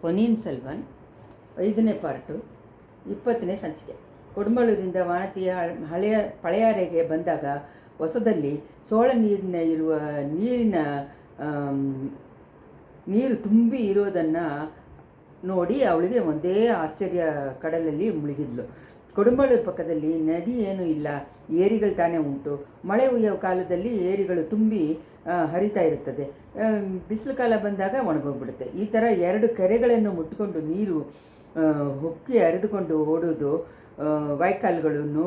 ಪೊನ್ನಿಯಿನ್ ಸೆಲ್ವನ್ 5ನೇ ಪಾರ್ಟು 20ನೇ ಸಂಚಿಕೆ. ಕೊಡಂಬಳೂರಿಂದ ವಾನತಿಯ ಹಳೆಯ ಪಳೆಯಾರೆಗೆ ಬಂದಾಗ ಹೊಸದಲ್ಲಿ ಸೋಳ ನೀರು ತುಂಬಿ ಇರೋದನ್ನು ನೋಡಿ ಅವಳಿಗೆ ಒಂದೇ ಆಶ್ಚರ್ಯ. ಕಡಲಲ್ಲಿ ಮುಳುಗಿದ್ಲು. ಕೊಡಂಬಳೂರು ಪಕ್ಕದಲ್ಲಿ ನದಿ ಏನೂ ಇಲ್ಲ, ಏರಿಗಳು ತಾನೇ ಉಂಟು. ಮಳೆ ಹುಯ್ಯೋ ಕಾಲದಲ್ಲಿ ಏರಿಗಳು ತುಂಬಿ ಹರಿತಾ ಇರುತ್ತದೆ. ಬಿಸಿಲು ಕಾಲ ಬಂದಾಗ ಒಣಗೋಗ್ಬಿಡುತ್ತೆ. ಈ ಥರ 2 ಕೆರೆಗಳನ್ನು ಮುಟ್ಕೊಂಡು ನೀರು ಹೊಕ್ಕಿ ಹರಿದುಕೊಂಡು ಓಡೋದು. ವಾಯ್ಕಾಲುಗಳನ್ನು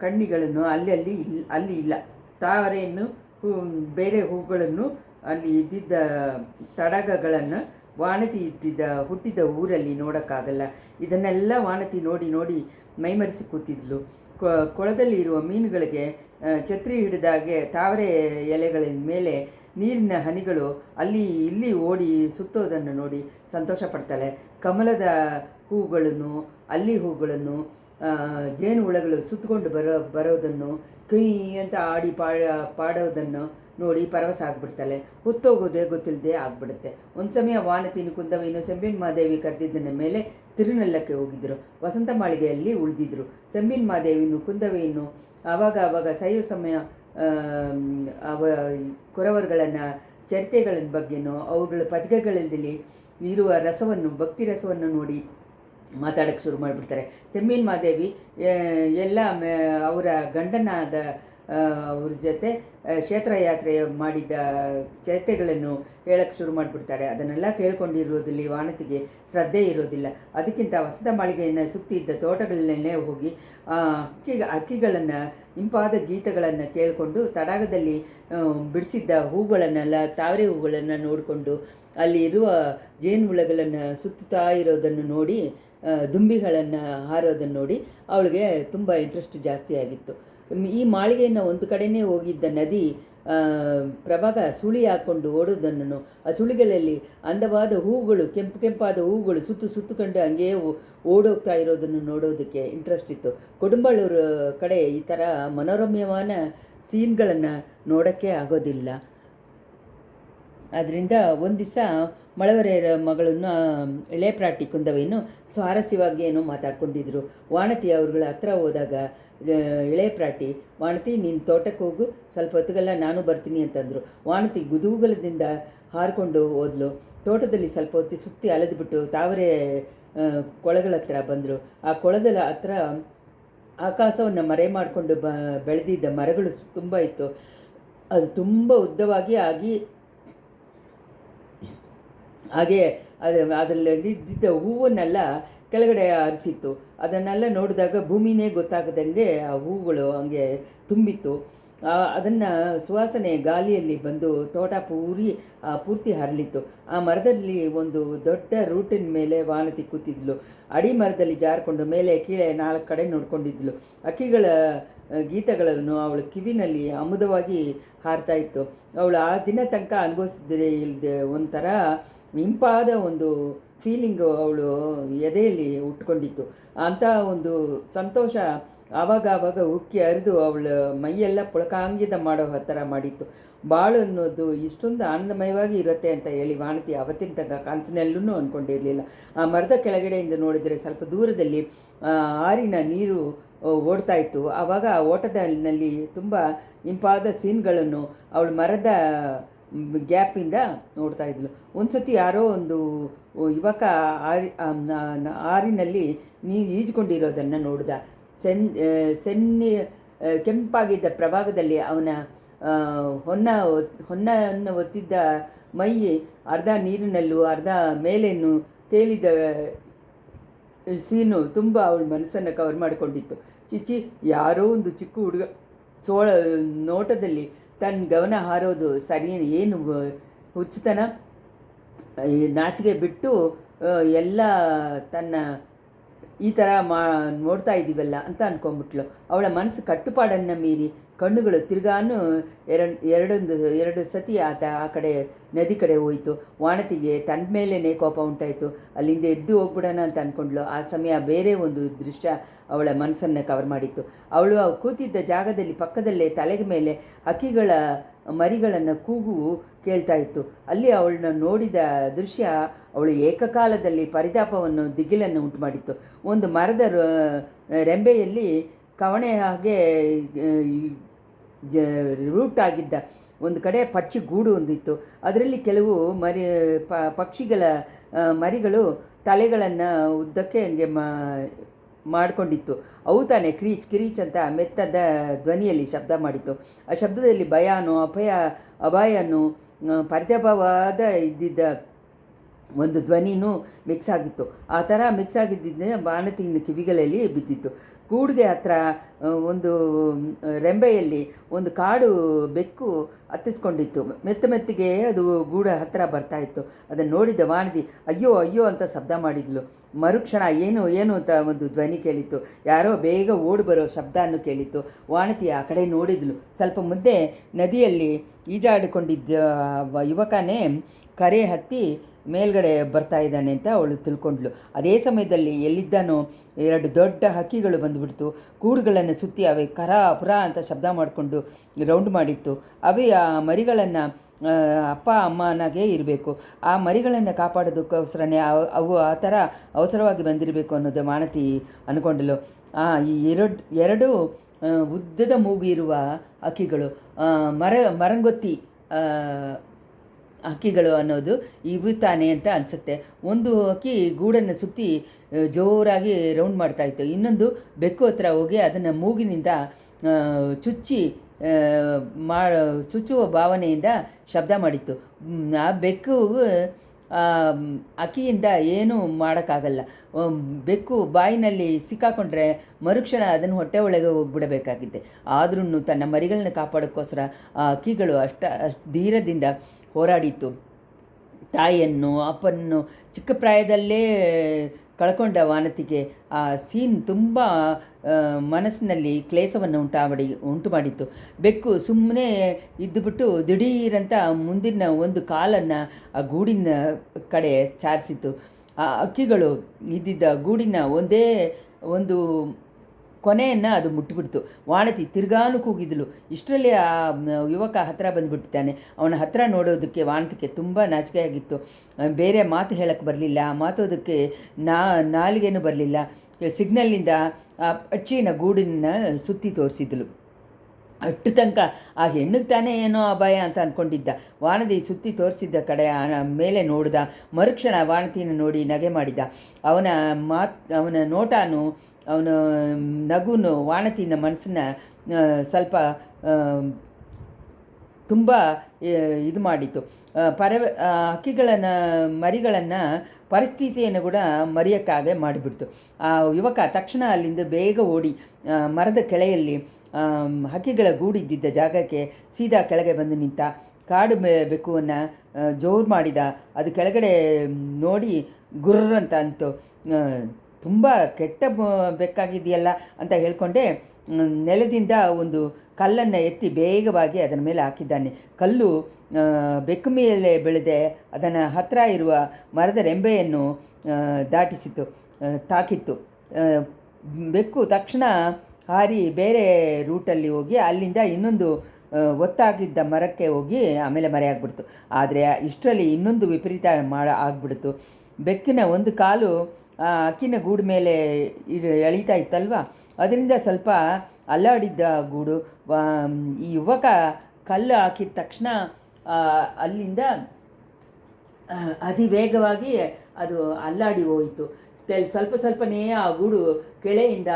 ಕಣ್ಣಿಗಳನ್ನು ಅಲ್ಲಿ ಇಲ್ಲ. ತಾವರೆಯನ್ನು ಬೇರೆ ಹೂಗಳನ್ನು ಅಲ್ಲಿ ಇದ್ದಿದ್ದ ತಡಗಗಳನ್ನು ವಾನತಿ ಹುಟ್ಟಿದ ಊರಲ್ಲಿ ನೋಡೋಕ್ಕಾಗಲ್ಲ. ಇದನ್ನೆಲ್ಲ ವಾನತಿ ನೋಡಿ ಮೈಮರೆಸಿ ಕೂತಿದ್ಲು. ಕೊಳದಲ್ಲಿ ಇರುವ ಮೀನುಗಳಿಗೆ ಛತ್ರಿ ಹಿಡಿದಾಗೆ ತಾವರೆ ಎಲೆಗಳ ಮೇಲೆ ನೀರಿನ ಹನಿಗಳು ಅಲ್ಲಿ ಇಲ್ಲಿ ಓಡಿ ಸುತ್ತೋದನ್ನು ನೋಡಿ ಸಂತೋಷ ಪಡ್ತಾಳೆ. ಕಮಲದ ಹೂಗಳನ್ನು ಹೂಗಳನ್ನು ಜೇನು ಹುಳಗಳು ಸುತ್ತಕೊಂಡು ಬರೋದನ್ನು ಕೈ ಅಂತ ಆಡಿ ಪಾಡೋದನ್ನು ನೋಡಿ ಪರವಶ ಆಗಿಬಿಡ್ತಾಳೆ. ಹೊತ್ತೋಗೋದೇ ಗೊತ್ತಿಲ್ಲದೆ ಆಗ್ಬಿಡುತ್ತೆ. ಒಂದು ಸಮಯ ವಾನತಿನು ಕುಂದವೇನು ಸೆಂಬಿನ ಮಾದೇವಿ ಕರೆದಿದ್ದನ ಮೇಲೆ ತಿರುನಲ್ಲಕ್ಕೆ ಹೋಗಿದ್ದರು. ವಸಂತ ಮಾಳಿಗೆಯಲ್ಲಿ ಉಳಿದಿದ್ರು. ಸೆಂಬಿನ ಮಾದೇವಿನು ಕುಂದವೇನು ಆವಾಗ ಸೈವ ಸಮಯ ಕೊರವರುಗಳನ್ನು ಚರಿತೆಗಳ ಬಗ್ಗೆನೋ ಅವುಗಳ ಪದ್ಯಗಳಲ್ಲಿ ಇರುವ ಭಕ್ತಿ ರಸವನ್ನು ನೋಡಿ ಮಾತಾಡೋಕ್ಕೆ ಶುರು ಮಾಡಿಬಿಡ್ತಾರೆ. ಸೆಂಬಿನ ಮಾದೇವಿ ಎಲ್ಲ ಅವರ ಗಂಡನಾದ ಅವ್ರ ಜೊತೆ ಕ್ಷೇತ್ರಯಾತ್ರೆ ಮಾಡಿದ ಚರಿತೆಗಳನ್ನು ಹೇಳಕ್ಕೆ ಶುರು ಮಾಡಿಬಿಡ್ತಾರೆ. ಅದನ್ನೆಲ್ಲ ಕೇಳ್ಕೊಂಡಿರೋದಲ್ಲಿ ವಾನತಿಗೆ ಶ್ರದ್ಧೆ ಇರೋದಿಲ್ಲ. ಅದಕ್ಕಿಂತ ವಸಂತ ಮಾಳಿಗೆಯನ್ನು ಸುತ್ತಿದ್ದ ತೋಟಗಳನ್ನೇ ಹೋಗಿ ಹಕ್ಕಿಗಳನ್ನು ಇಂಪಾದ ಗೀತಗಳನ್ನು ಕೇಳಿಕೊಂಡು ತಡಾಗದಲ್ಲಿ ಬಿಡಿಸಿದ್ದ ಹೂಗಳನ್ನೆಲ್ಲ ತಾವರೆ ಹೂಗಳನ್ನು ನೋಡಿಕೊಂಡು ಅಲ್ಲಿ ಇರುವ ಜೇನು ಹುಳಗಳನ್ನು ಸುತ್ತುತ್ತಾ ಇರೋದನ್ನು ನೋಡಿ ದುಂಬಿಗಳನ್ನು ಹಾರೋದನ್ನು ನೋಡಿ ಅವಳಿಗೆ ತುಂಬ ಇಂಟ್ರೆಸ್ಟ್ ಜಾಸ್ತಿ ಆಗಿತ್ತು. ಈ ಮಾಳಿಗೆಯನ್ನು ಒಂದು ಕಡೆಯೇ ಹೋಗಿದ್ದ ನದಿ ಪ್ರಭಾಗ ಸುಳಿ ಹಾಕ್ಕೊಂಡು ಓಡೋದನ್ನು, ಆ ಸುಳಿಗಳಲ್ಲಿ ಅಂದವಾದ ಹೂಗಳು ಕೆಂಪಾದ ಹೂಗಳು ಸುತ್ತುಕೊಂಡು ಹಂಗೇ ಓಡೋಗ್ತಾ ಇರೋದನ್ನು ನೋಡೋದಕ್ಕೆ ಇಂಟ್ರೆಸ್ಟ್ ಇತ್ತು. ಕೊಡಂಬಳೂರು ಕಡೆ ಈ ಥರ ಮನೋರಮ್ಯವಾದ ಸೀನ್ಗಳನ್ನು ನೋಡೋಕ್ಕೆ ಆಗೋದಿಲ್ಲ. ಆದ್ದರಿಂದ ಒಂದು ದಿವಸ ಮಳವರೆಯರ ಮಗಳನ್ನು ಇಳೆಪ್ರಾಟಿ ಕುಂದವೇನು ಸ್ವಾರಸ್ಯವಾಗಿ ಏನೋ ಮಾತಾಡ್ಕೊಂಡಿದ್ರು. ವಾನತಿ ಅವ್ರುಗಳ ಹತ್ರ ಹೋದಾಗ ಇಳೆಪ್ರಾಟಿ, ವಾನತಿ ನೀನು ತೋಟಕ್ಕೆ ಹೋಗು, ಸ್ವಲ್ಪ ಹೊತ್ತಿಗೆಲ್ಲ ನಾನು ಬರ್ತೀನಿ ಅಂತಂದರು. ವಾನತಿ ಗುದೂಗಲದಿಂದ ಹಾರಿಕೊಂಡು ಹೋದ್ಲು. ತೋಟದಲ್ಲಿ ಸ್ವಲ್ಪ ಹೊತ್ತಿ ಸುತ್ತಿ ಅಲೆದ್ಬಿಟ್ಟು ತಾವರೆ ಕೊಳಗಳ ಹತ್ರ ಬಂದರು. ಆ ಕೊಳದ ಹತ್ರ ಆಕಾಶವನ್ನು ಮರೆ ಮಾಡಿಕೊಂಡು ಬೆಳೆದಿದ್ದ ಮರಗಳು ತುಂಬ ಇತ್ತು. ಅದು ತುಂಬ ಉದ್ದವಾಗಿ ಹಾಗೆ ಅದರಲ್ಲಿ ಇದ್ದಿದ್ದ ಹೂವನ್ನೆಲ್ಲ ಕೆಳಗಡೆ ಆರಿಸಿತ್ತು. ಅದನ್ನೆಲ್ಲ ನೋಡಿದಾಗ ಭೂಮಿನೇ ಗೊತ್ತಾಗದಂಗೆ ಆ ಹೂಗಳು ಹಂಗೆ ತುಂಬಿತ್ತು. ಅದನ್ನು ಸುವಾಸನೆ ಗಾಳಿಯಲ್ಲಿ ಬಂದು ತೋಟ ಪೂರ್ತಿ ಹರಳಿತ್ತು. ಆ ಮರದಲ್ಲಿ ಒಂದು ದೊಡ್ಡ ರೂಟಿನ ಮೇಲೆ ವಾನತಿ ಕೂತಿದ್ಲು. ಅಡಿ ಮರದಲ್ಲಿ ಜಾರಿಕೊಂಡು ಮೇಲೆ ಕೀಳೆ 4 ಕಡೆ ನೋಡ್ಕೊಂಡಿದ್ಲು. ಹಕ್ಕಿಗಳ ಗೀತಗಳನ್ನು ಅವಳ ಕಿವಿನಲ್ಲಿ ಅಮುದವಾಗಿ ಹಾರ್ತಾ ಇತ್ತು. ಅವಳು ಆ ದಿನ ತನಕ ಅನುಭವಿಸಿದ್ರೆ ಇಲ್ಲದೆ ಒಂಥರ ಇಂಪಾದ ಒಂದು ಫೀಲಿಂಗು ಅವಳು ಎದೆಯಲ್ಲಿ ಉಟ್ಕೊಂಡಿತ್ತು. ಅಂಥ ಒಂದು ಸಂತೋಷ ಆವಾಗ ಉಕ್ಕಿ ಹರಿದು ಅವಳ ಮೈಯೆಲ್ಲ ಪುಳಕಾಂಗಿತ ಮಾಡೋ ಥರ ಮಾಡಿತ್ತು. ಬಾಳು ಅನ್ನೋದು ಇಷ್ಟೊಂದು ಆನಂದಮಯವಾಗಿ ಇರುತ್ತೆ ಅಂತ ಹೇಳಿ ವಾನತಿ ಅವತ್ತಿನ ತನಕ ಕನಸಿನಲ್ಲೂ ಅಂದ್ಕೊಂಡಿರಲಿಲ್ಲ. ಆ ಮರದ ಕೆಳಗಡೆಯಿಂದ ನೋಡಿದರೆ ಸ್ವಲ್ಪ ದೂರದಲ್ಲಿ ಆರಿನ ನೀರು ಓಡ್ತಾ ಇತ್ತು. ಆವಾಗ ಆ ಓಟದಲ್ಲಿ ತುಂಬ ಇಂಪಾದ ಸೀನ್ಗಳನ್ನು ಅವಳು ಮರದ ಗ್ಯಾಪಿಂದ ನೋಡ್ತಾ ಇದ್ಲು. ಒಂದು ಸತಿ ಯಾರೋ ಒಂದು ಯುವಕ ಆರಿನಲ್ಲಿ ಈಜಿಕೊಂಡಿರೋದನ್ನು ನೋಡಿದ. ಕೆಂಪಾಗಿದ್ದ ಪ್ರಭಾಗದಲ್ಲಿ ಅವನ ಹೊನ್ನನ್ನು ಒತ್ತಿದ್ದ ಮೈ ಅರ್ಧ ನೀರಿನಲ್ಲೂ ಅರ್ಧ ಮೇಲೇನು ತೇಲಿದ ಸೀನು ತುಂಬ ಅವಳ ಮನಸ್ಸನ್ನು ಕವರ್ ಮಾಡಿಕೊಂಡಿತ್ತು. ಚಿಚಿ, ಯಾರೋ ಒಂದು ಚಿಕ್ಕ ಹುಡುಗ ನೋಟದಲ್ಲಿ ತನ್ನ ಗಮನ ಹಾರೋದು ಸರಿ, ಏನು ಹುಚ್ಚುತನ, ನಾಚಿಕೆ ಬಿಟ್ಟು ಎಲ್ಲ ತನ್ನ ಈ ಥರ ನೋಡ್ತಾ ಇದ್ದೀವಲ್ಲ ಅಂತ ಅಂದ್ಕೊಂಡ್ಬಿಟ್ಲು. ಅವಳ ಮನಸ್ಸು ಕಟ್ಟುಪಾಡನ್ನು ಮೀರಿ ಕಣ್ಣುಗಳು ತಿರ್ಗಾನು ಎರಡು ಸತಿ ಆ ಕಡೆ ನದಿ ಕಡೆ ಹೋಯಿತು. ವಾನತಿಗೆ ತನ್ನ ಮೇಲೇ ಕೋಪ ಉಂಟಾಯಿತು. ಅಲ್ಲಿಂದ ಎದ್ದು ಹೋಗ್ಬಿಡೋಣ ಅಂತ ಅಂದ್ಕೊಂಡ್ಲು. ಆ ಸಮಯ ಬೇರೆ ಒಂದು ದೃಶ್ಯ ಅವಳ ಮನಸ್ಸನ್ನು ಕವರ್ ಮಾಡಿತ್ತು. ಅವಳು ಕೂತಿದ್ದ ಜಾಗದಲ್ಲಿ ಪಕ್ಕದಲ್ಲೇ ತಲೆಗೆ ಮೇಲೆ ಹಕ್ಕಿಗಳ ಮರಿಗಳನ್ನು ಕೂಗು ಕೇಳ್ತಾ ಇತ್ತು. ಅಲ್ಲಿ ಅವಳನ್ನ ನೋಡಿದ ದೃಶ್ಯ ಅವಳು ಏಕಕಾಲದಲ್ಲಿ ಪರಿತಾಪವನ್ನು, ದಿಗಿಲನ್ನು ಉಂಟು ಮಾಡಿತ್ತು. ಒಂದು ಮರದ ರೆಂಬೆಯಲ್ಲಿ ಕವಣೆ ಹಾಗೆ ರೂಟ್ ಆಗಿದ್ದ ಒಂದು ಕಡೆ ಪಕ್ಷಿ ಗೂಡು ಒಂದಿತ್ತು. ಅದರಲ್ಲಿ ಕೆಲವು ಪಕ್ಷಿಗಳ ಮರಿಗಳು ತಲೆಗಳನ್ನು ಉದ್ದಕ್ಕೆ ಹಂಗೆ ಮಾಡಿಕೊಂಡಿತ್ತು. ಅವು ತಾನೇ ಕ್ರೀಚ್ ಕಿರೀಚ್ ಅಂತ ಮೆತ್ತದ ಧ್ವನಿಯಲ್ಲಿ ಶಬ್ದ ಮಾಡಿತ್ತು. ಆ ಶಬ್ದದಲ್ಲಿ ಭಯನೋ ಅಭಯನೋ ಪರಿತಾಪವಾದ ಇದ್ದಿದ್ದ ಒಂದು ಧ್ವನಿನೂ ಮಿಕ್ಸ್ ಆಗಿತ್ತು. ಆ ಥರ ಮಿಕ್ಸ್ ಆಗಿದ್ದ ಬಾಣತಿನ ಕಿವಿಗಳಲ್ಲಿ ಬಿದ್ದಿತ್ತು. ಗೂಡಿಗೆ ಹತ್ರ ಒಂದು ರೆಂಬೆಯಲ್ಲಿ ಒಂದು ಕಾಡು ಬೆಕ್ಕು ಹತ್ತಿಸ್ಕೊಂಡಿತ್ತು. ಮೆತ್ತಿಗೆ ಅದು ಗೂಡ ಹತ್ತಿರ ಬರ್ತಾಯಿತ್ತು. ಅದನ್ನು ನೋಡಿದ ವಾನತಿ ಅಯ್ಯೋ ಅಯ್ಯೋ ಅಂತ ಶಬ್ದ ಮಾಡಿದ್ಲು. ಮರುಕ್ಷಣ ಏನು ಏನು ಅಂತ ಒಂದು ಧ್ವನಿ ಕೇಳಿತ್ತು. ಯಾರೋ ಬೇಗ ಓಡಿ ಬರೋ ಶಬ್ದವನ್ನು ಕೇಳಿತ್ತು. ವಾನತಿ ಆ ಕಡೆ ನೋಡಿದ್ಲು. ಸ್ವಲ್ಪ ಮುಂದೆ ನದಿಯಲ್ಲಿ ಈಜಾಡಿಕೊಂಡಿದ್ದ ಯುವಕನೇ ಕರೆ ಹತ್ತಿ ಮೇಲ್ಗಡೆ ಬರ್ತಾ ಇದ್ದಾನೆ ಅಂತ ಅವಳು ತಿಳ್ಕೊಂಡ್ಳು. ಅದೇ ಸಮಯದಲ್ಲಿ ಎಲ್ಲಿದ್ದಾನೋ 2 ದೊಡ್ಡ ಹಕ್ಕಿಗಳು ಬಂದುಬಿಡ್ತು. ಗೂಡುಗಳನ್ನು ಸುತ್ತಿ ಅವೇ ಕರ ಪುರ ಅಂತ ಶಬ್ದ ಮಾಡಿಕೊಂಡು ರೌಂಡ್ ಮಾಡಿತ್ತು. ಅವೇ ಆ ಮರಿಗಳನ್ನು ಅಪ್ಪ ಅಮ್ಮನಾಗೇ ಇರಬೇಕು. ಆ ಮರಿಗಳನ್ನು ಕಾಪಾಡೋದಕ್ಕೋಸ್ಕರನೇ ಅವು ಆ ಥರ ಅವಸರವಾಗಿ ಬಂದಿರಬೇಕು ಅನ್ನೋದು ಮಾನತಿ ಅಂದ್ಕೊಂಡಳು. ಈ ಎರಡು ಉದ್ದದ ಮೂಗು ಇರುವ ಹಕ್ಕಿಗಳು ಮರಂಗೊತ್ತಿ ಹಕ್ಕಿಗಳು ಅನ್ನೋದು ಇವು ತಾನೆ ಅಂತ ಅನಿಸುತ್ತೆ. ಒಂದು ಹಕ್ಕಿ ಗೂಡನ್ನು ಸುತ್ತಿ ಜೋರಾಗಿ ರೌಂಡ್ ಮಾಡ್ತಾಯಿತ್ತು. ಇನ್ನೊಂದು ಬೆಕ್ಕು ಹತ್ರ ಹೋಗಿ ಅದನ್ನು ಮೂಗಿನಿಂದ ಚುಚ್ಚುವ ಭಾವನೆಯಿಂದ ಶಬ್ದ ಮಾಡಿತ್ತು. ಆ ಬೆಕ್ಕು ಅಕ್ಕಿಯಿಂದ ಏನೂ ಮಾಡೋಕ್ಕಾಗಲ್ಲ. ಬೆಕ್ಕು ಬಾಯಿನಲ್ಲಿ ಸಿಕ್ಕಾಕೊಂಡ್ರೆ ಮರುಕ್ಷಣ ಅದನ್ನು ಹೊಟ್ಟೆ ಒಳಗೆ ಹೋಗ್ಬಿಡಬೇಕಾಗಿದೆ. ಆದ್ರೂ ತನ್ನ ಮರಿಗಳನ್ನ ಕಾಪಾಡೋಕ್ಕೋಸ್ಕರ ಆ ಅಕ್ಕಿಗಳು ಅಷ್ಟು ಧೀರದಿಂದ ಹೋರಾಡಿತ್ತು. ತಾಯಿಯನ್ನು ಅಪ್ಪನ್ನು ಚಿಕ್ಕ ಪ್ರಾಯದಲ್ಲೇ ಕಳ್ಕೊಂಡ ವಾನತಿಗೆ ಆ ಸೀನ್ ತುಂಬ ಮನಸ್ಸಿನಲ್ಲಿ ಕ್ಲೇಶವನ್ನು ಉಂಟು ಮಾಡಿತ್ತು. ಬೆಕ್ಕು ಸುಮ್ಮನೆ ಇದ್ದುಬಿಟ್ಟು ದಿಢೀರಂತ ಮುಂದಿನ ಒಂದು ಕಾಲನ್ನು ಆ ಗೂಡಿನ ಕಡೆ ಚಾರಿಸಿತು. ಆ ಹಕ್ಕಿಗಳು ಇದ್ದಿದ್ದ ಗೂಡಿನ ಒಂದೇ ಒಂದು ಕೊನೆಯನ್ನು ಅದು ಮುಟ್ಟಿಬಿಡ್ತು. ವಾನತಿ ತಿರ್ಗಾನು ಕೂಗಿದಳು. ಇಷ್ಟರಲ್ಲಿ ಆ ಯುವಕ ಹತ್ತಿರ ಬಂದುಬಿಟ್ಟಿದ್ದಾನೆ. ಅವನ ಹತ್ತಿರ ನೋಡೋದಕ್ಕೆ ವಾನತಿಗೆ ತುಂಬ ನಾಚಿಕೆಯಾಗಿತ್ತು. ಬೇರೆ ಮಾತು ಹೇಳಕ್ಕೆ ಬರಲಿಲ್ಲ, ಮಾತೋದಕ್ಕೆ ನಾಲಿಗೆನೂ ಬರಲಿಲ್ಲ. ಸಿಗ್ನಲ್ನಿಂದ ಆ ಪಕ್ಷಿನ ಗೂಡಿನ ಸುತ್ತಿ ತೋರಿಸಿದಳು. ಅಷ್ಟು ತನಕ ಆ ಹೆಣ್ಣಿಗೆ ತಾನೇ ಏನೋ ಅಭಯ ಅಂತ ಅಂದ್ಕೊಂಡಿದ್ದ. ವಾನತಿ ಸುತ್ತಿ ತೋರಿಸಿದ್ದ ಕಡೆ ಮೇಲೆ ನೋಡಿದ. ಮರುಕ್ಷಣ ವಾನತಿನ ನೋಡಿ ನಗೆ ಮಾಡಿದ. ಅವನ ನೋಟಾನು ಅವನ ನಗುನು ವಾನತಿನ ಮನಸ್ಸನ್ನ ಸ್ವಲ್ಪ ತುಂಬ ಇದು ಮಾಡಿತು. ಹಕ್ಕಿಗಳನ್ನು ಮರಿಗಳನ್ನು ಪರಿಸ್ಥಿತಿಯನ್ನು ಕೂಡ ಮರೆಯೋಕ್ಕಾಗೆ ಮಾಡಿಬಿಡ್ತು. ಆ ಯುವಕ ತಕ್ಷಣ ಅಲ್ಲಿಂದ ಬೇಗ ಓಡಿ ಮರದ ಕೆಳೆಯಲ್ಲಿ ಹಕ್ಕಿಗಳ ಗೂಡಿದ್ದಿದ್ದ ಜಾಗಕ್ಕೆ ಸೀದಾ ಕೆಳಗೆ ಬಂದು ನಿಂತ. ಕಾಡು ಬೆಕ್ಕುವನ್ನು ಜೋರು ಮಾಡಿದ. ಅದು ಕೆಳಗಡೆ ನೋಡಿ ಗುರ್ರ್ ಅಂತ ಅಂತು. ತುಂಬ ಕೆಟ್ಟ ಬೆಕ್ಕಾಗಿದೆಯಲ್ಲ ಅಂತ ಹೇಳ್ಕೊಂಡೆ ನೆಲದಿಂದ ಒಂದು ಕಲ್ಲನ್ನು ಎತ್ತಿ ಬೇಗವಾಗಿ ಅದರ ಮೇಲೆ ಹಾಕಿದ್ದಾನೆ. ಕಲ್ಲು ಬೆಕ್ಕು ಮೇಲೆ ಬೆಳೆದೆ ಅದನ್ನು ಹತ್ತಿರ ಇರುವ ಮರದ ರೆಂಬೆಯನ್ನು ತಾಕಿತ್ತು. ಬೆಕ್ಕು ತಕ್ಷಣ ಹಾರಿ ಬೇರೆ ರೂಟಲ್ಲಿ ಹೋಗಿ ಅಲ್ಲಿಂದ ಇನ್ನೊಂದು ಒತ್ತಾಗಿದ್ದ ಮರಕ್ಕೆ ಹೋಗಿ ಆಮೇಲೆ ಮರೆಯಾಗ್ಬಿಡ್ತು. ಆದರೆ ಇಷ್ಟರಲ್ಲಿ ಇನ್ನೊಂದು ವಿಪರೀತ ಆಗ್ಬಿಡ್ತು. ಬೆಕ್ಕಿನ ಒಂದು ಕಾಲು ಅಕ್ಕಿನ ಗೂಡು ಮೇಲೆ ಎಳೀತಾ ಇತ್ತಲ್ವ, ಅದರಿಂದ ಸ್ವಲ್ಪ ಅಲ್ಲಾಡಿದ್ದ ಗೂಡು. ಈ ಯುವಕ ಕಲ್ಲು ಹಾಕಿದ ತಕ್ಷಣ ಅಲ್ಲಿಂದ ಅತಿ ವೇಗವಾಗಿ ಅದು ಅಲ್ಲಾಡಿ ಹೋಯಿತು. ಸ್ವಲ್ಪನೇ ಆ ಗೂಡು ಕೆಳೆಯಿಂದ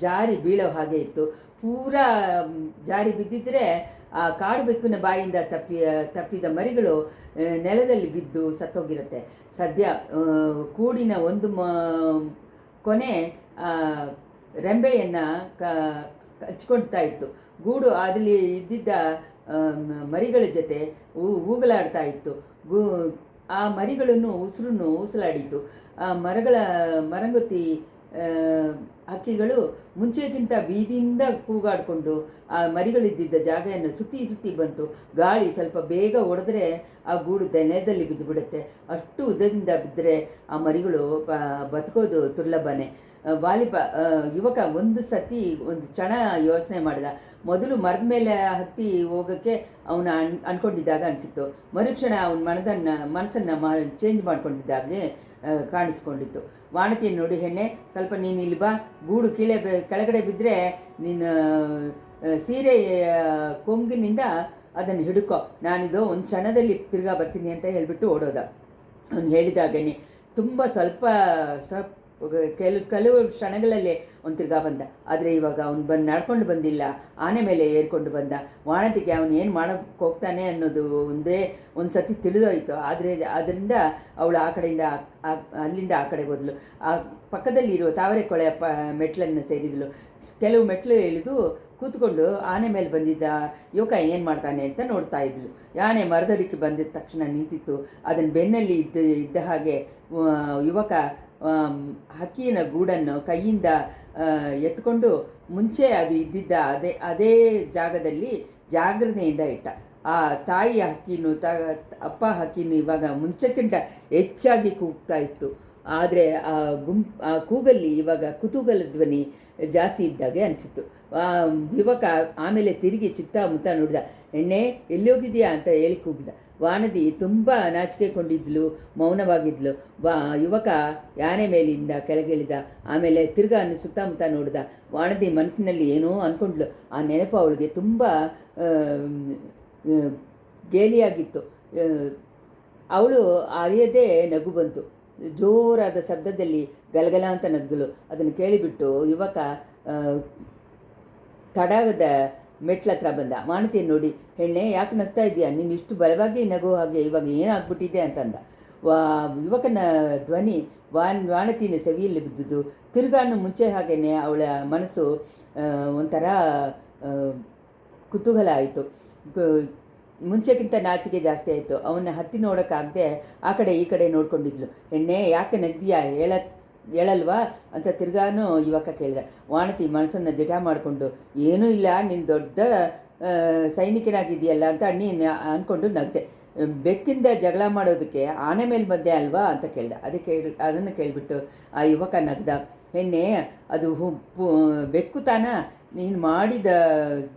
ಜಾರಿ ಬೀಳೋ ಹಾಗೆ ಇತ್ತು. ಪೂರಾ ಜಾರಿ ಬಿದ್ದಿದ್ದರೆ ಆ ಕಾಡು ಬೆಕ್ಕಿನ ಬಾಯಿಂದ ತಪ್ಪಿದ ಮರಿಗಳು ನೆಲದಲ್ಲಿ ಬಿದ್ದು ಸತ್ತೋಗಿರುತ್ತೆ. ಸದ್ಯ ಕೂಡಿನ ಒಂದು ಕೊನೆ ರೆಂಬೆಯನ್ನು ಹಚ್ಕೊಳ್ತಾ ಇತ್ತು. ಗೂಡು ಅದರಲ್ಲಿ ಇದ್ದಿದ್ದ ಮರಿಗಳ ಜೊತೆ ಊಗಲಾಡ್ತಾ ಇತ್ತು. ಆ ಮರಿಗಳನ್ನು ಉಸಿಲಾಡಿತು. ಆ ಮರಂಗೊತ್ತಿ ಹಕ್ಕಿಗಳು ಮುಂಚೆಗಿಂತ ಬೀದಿಯಿಂದ ಕೂಗಾಡಿಕೊಂಡು ಆ ಮರಿಗಳಿದ್ದಿದ್ದ ಜಾಗೆಯನ್ನು ಸುತ್ತಿ ಸುತ್ತಿ ಬಂತು. ಗಾಳಿ ಸ್ವಲ್ಪ ಬೇಗ ಹೊಡೆದ್ರೆ ಆ ಗೂಡು ನೆಲದಲ್ಲಿ ಬಿದ್ದು ಬಿಡುತ್ತೆ. ಅಷ್ಟು ಉದ್ದದಿಂದ ಬಿದ್ದರೆ ಆ ಮರಿಗಳು ಬದುಕೋದು ದುರ್ಲಭನೇ. ಯುವಕ ಒಂದು ಸತಿ ಒಂದು ಕ್ಷಣ ಯೋಚನೆ ಮಾಡಿದ. ಮೊದಲು ಮರದ ಮೇಲೆ ಹತ್ತಿ ಹೋಗೋಕ್ಕೆ ಅವನು ಅಂದ್ಕೊಂಡಿದ್ದಾಗ ಅನಿಸಿತ್ತು. ಮರುಕ್ಷಣ ಅವನ ಮನಸ್ಸನ್ನು ಚೇಂಜ್ ಮಾಡ್ಕೊಂಡಿದ್ದಾಗೆ ಕಾಣಿಸ್ಕೊಂಡಿತ್ತು. ವಾಣತಿಯನ್ನು ನೋಡಿ, ಹೆಣ್ಣೆ ಸ್ವಲ್ಪ ನೀನು ಇಲ್ಲಿ ಬಾ, ಗೂಡು ಕೆಳಗಡೆ ಬಿದ್ದರೆ ನೀನು ಸೀರೆ ಕೊಂಗಿನಿಂದ ಅದನ್ನು ಹಿಡ್ಕೊ, ನಾನಿದು ಒಂದು ಕ್ಷಣದಲ್ಲಿ ತಿರ್ಗಾ ಬರ್ತೀನಿ ಅಂತ ಹೇಳಿಬಿಟ್ಟು ಓಡೋದ. ಅವನು ಹೇಳಿದಾಗೇ ತುಂಬ ಕೆಲವು ಕ್ಷಣಗಳಲ್ಲೇ ಅವ್ನು ತಿರ್ಗಾ ಬಂದ. ಆದರೆ ಇವಾಗ ಅವನು ನಡ್ಕೊಂಡು ಬಂದಿಲ್ಲ, ಆನೆ ಮೇಲೆ ಏರ್ಕೊಂಡು ಬಂದ. ವಾಣತಿಗೆ ಅವನು ಏನು ಮಾಡೋಕ್ಕೆ ಹೋಗ್ತಾನೆ ಅನ್ನೋದು ಒಂದು ಸತಿ ತಿಳಿದೋಯ್ತು. ಅದರಿಂದ ಅವಳು ಆ ಕಡೆಯಿಂದ ಅಲ್ಲಿಂದ ಆ ಕಡೆ ಹೋದಳು. ಆ ಪಕ್ಕದಲ್ಲಿ ಇರುವ ತಾವರೆ ಕೊಳೆಯ ಮೆಟ್ಲನ್ನು ಸೇರಿದಳು. ಕೆಲವು ಮೆಟ್ಲು ಇಳಿದು ಕೂತ್ಕೊಂಡು ಆನೆ ಮೇಲೆ ಬಂದಿದ್ದ ಯುವಕ ಏನು ಮಾಡ್ತಾನೆ ಅಂತ ನೋಡ್ತಾ ಇದ್ಲು. ಆನೆ ಮರದಡಿಕೆ ಬಂದಿದ್ದ ತಕ್ಷಣ ನಿಂತಿತ್ತು. ಅದನ್ನು ಬೆನ್ನಲ್ಲಿ ಇದ್ದ ಹಾಗೆ ಯುವಕ ಹಕ್ಕಿನ ಗೂಡನ್ನು ಕೈಯಿಂದ ಎತ್ಕೊಂಡು ಮುಂಚೆ ಅದು ಇದ್ದಿದ್ದ ಅದೇ ಜಾಗದಲ್ಲಿ ಜಾಗ್ರತೆಯಿಂದ ಇಟ್ಟ. ಆ ತಾಯಿ ಹಕ್ಕಿನೂ ಅಪ್ಪ ಹಕ್ಕಿನೂ ಇವಾಗ ಮುಂಚೆಕ್ಕಿಂತ ಹೆಚ್ಚಾಗಿ ಕೂಗ್ತಾ ಇತ್ತು. ಆದರೆ ಆ ಕೂಗಲ್ಲಿ ಇವಾಗ ಕುತೂಹಲ ಧ್ವನಿ ಜಾಸ್ತಿ ಇದ್ದಾಗೆ ಅನಿಸಿತ್ತು. ಯುವಕ ಆಮೇಲೆ ತಿರುಗಿ ಮುತ್ತ ನೋಡಿದ. ಎಣ್ಣೆ ಎಲ್ಲಿ ಹೋಗಿದೆಯಾ ಅಂತ ಹೇಳಿ ಕೂಗಿದ. ವಾನದಿ ತುಂಬ ನಾಚಿಕೆಗೊಂಡಿದ್ಲು, ಮೌನವಾಗಿದ್ಲು. ಯುವಕ ಯಾನೆ ಮೇಲಿಂದ ಕೆಳಗಿಳಿದ. ಆಮೇಲೆ ತಿರ್ಗಾ ಸುತ್ತಮುತ್ತ ನೋಡಿದ. ವಾನದಿ ಮನಸ್ಸಿನಲ್ಲಿ ಏನೋ ಅಂದ್ಕೊಂಡ್ಲು. ಆ ನೆನಪು ಅವಳಿಗೆ ತುಂಬ ಗೇಲಿಯಾಗಿತ್ತು. ಅವಳು ಅರಿಯದೇ ನಗು ಬಂತು. ಜೋರಾದ ಶಬ್ದದಲ್ಲಿ ಗಲಗಲ ಅಂತ ನಗ್ಗಲು. ಅದನ್ನು ಕೇಳಿಬಿಟ್ಟು ಯುವಕ ತಡಾಗದ ಮೆಟ್ಲತ್ರ ಬಂದ. ವಾಣತಿಯನ್ನು ನೋಡಿ, ಹೆಣ್ಣೆ ಯಾಕೆ ನಗ್ತಾ ಇದೆಯಾ, ನೀನು ಇಷ್ಟು ಬಲವಾಗಿ ನಗು ಹಾಗೆ ಇವಾಗ ಏನಾಗ್ಬಿಟ್ಟಿದೆ ಅಂತಂದ. ಯುವಕನ ಧ್ವನಿ ವಾಣತಿನ ಸವಿಯಲ್ಲಿ ಬಿದ್ದುದು. ತಿರ್ಗಾನು ಮುಂಚೆ ಹಾಗೇನೆ ಅವಳ ಮನಸ್ಸು ಒಂಥರ ಕುತೂಹಲ ಆಯಿತು. ಮುಂಚೆಗಿಂತ ನಾಚಿಕೆ ಜಾಸ್ತಿ ಆಯಿತು. ಅವನ್ನ ಹತ್ತಿ ನೋಡೋಕ್ಕಾಗದೆ ಆ ಕಡೆ ಈ ಕಡೆ ನೋಡ್ಕೊಂಡಿದ್ಲು. ಎಣ್ಣೆ ಯಾಕೆ ನಗ್ದೀಯಾ, ಹೇಳಲ್ವಾ ಅಂತ ತಿರ್ಗಾನು ಯುವಕ ಕೇಳಿದ. ವಾಣತಿ ಮನಸ್ಸನ್ನು ದಿಟ ಮಾಡಿಕೊಂಡು, ಏನೂ ಇಲ್ಲ, ನೀನು ದೊಡ್ಡ ಸೈನಿಕನಾಗಿದೆಯಲ್ಲ ಅಂತ ಅಂದ್ಕೊಂಡು ನಗ್ದೆ. ಬೆಕ್ಕಿಂದ ಜಗಳ ಮಾಡೋದಕ್ಕೆ ಆನೆ ಮೇಲೆ ಬಂದೆ ಅಲ್ವಾ ಅಂತ ಕೇಳಿದ. ಅದನ್ನು ಕೇಳಿಬಿಟ್ಟು ಆ ಯುವಕ ನಗ್ದ. ಹೆಣ್ಣೆ ಅದು ಬೆಕ್ಕು ತಾನ, ನೀನು ಮಾಡಿದ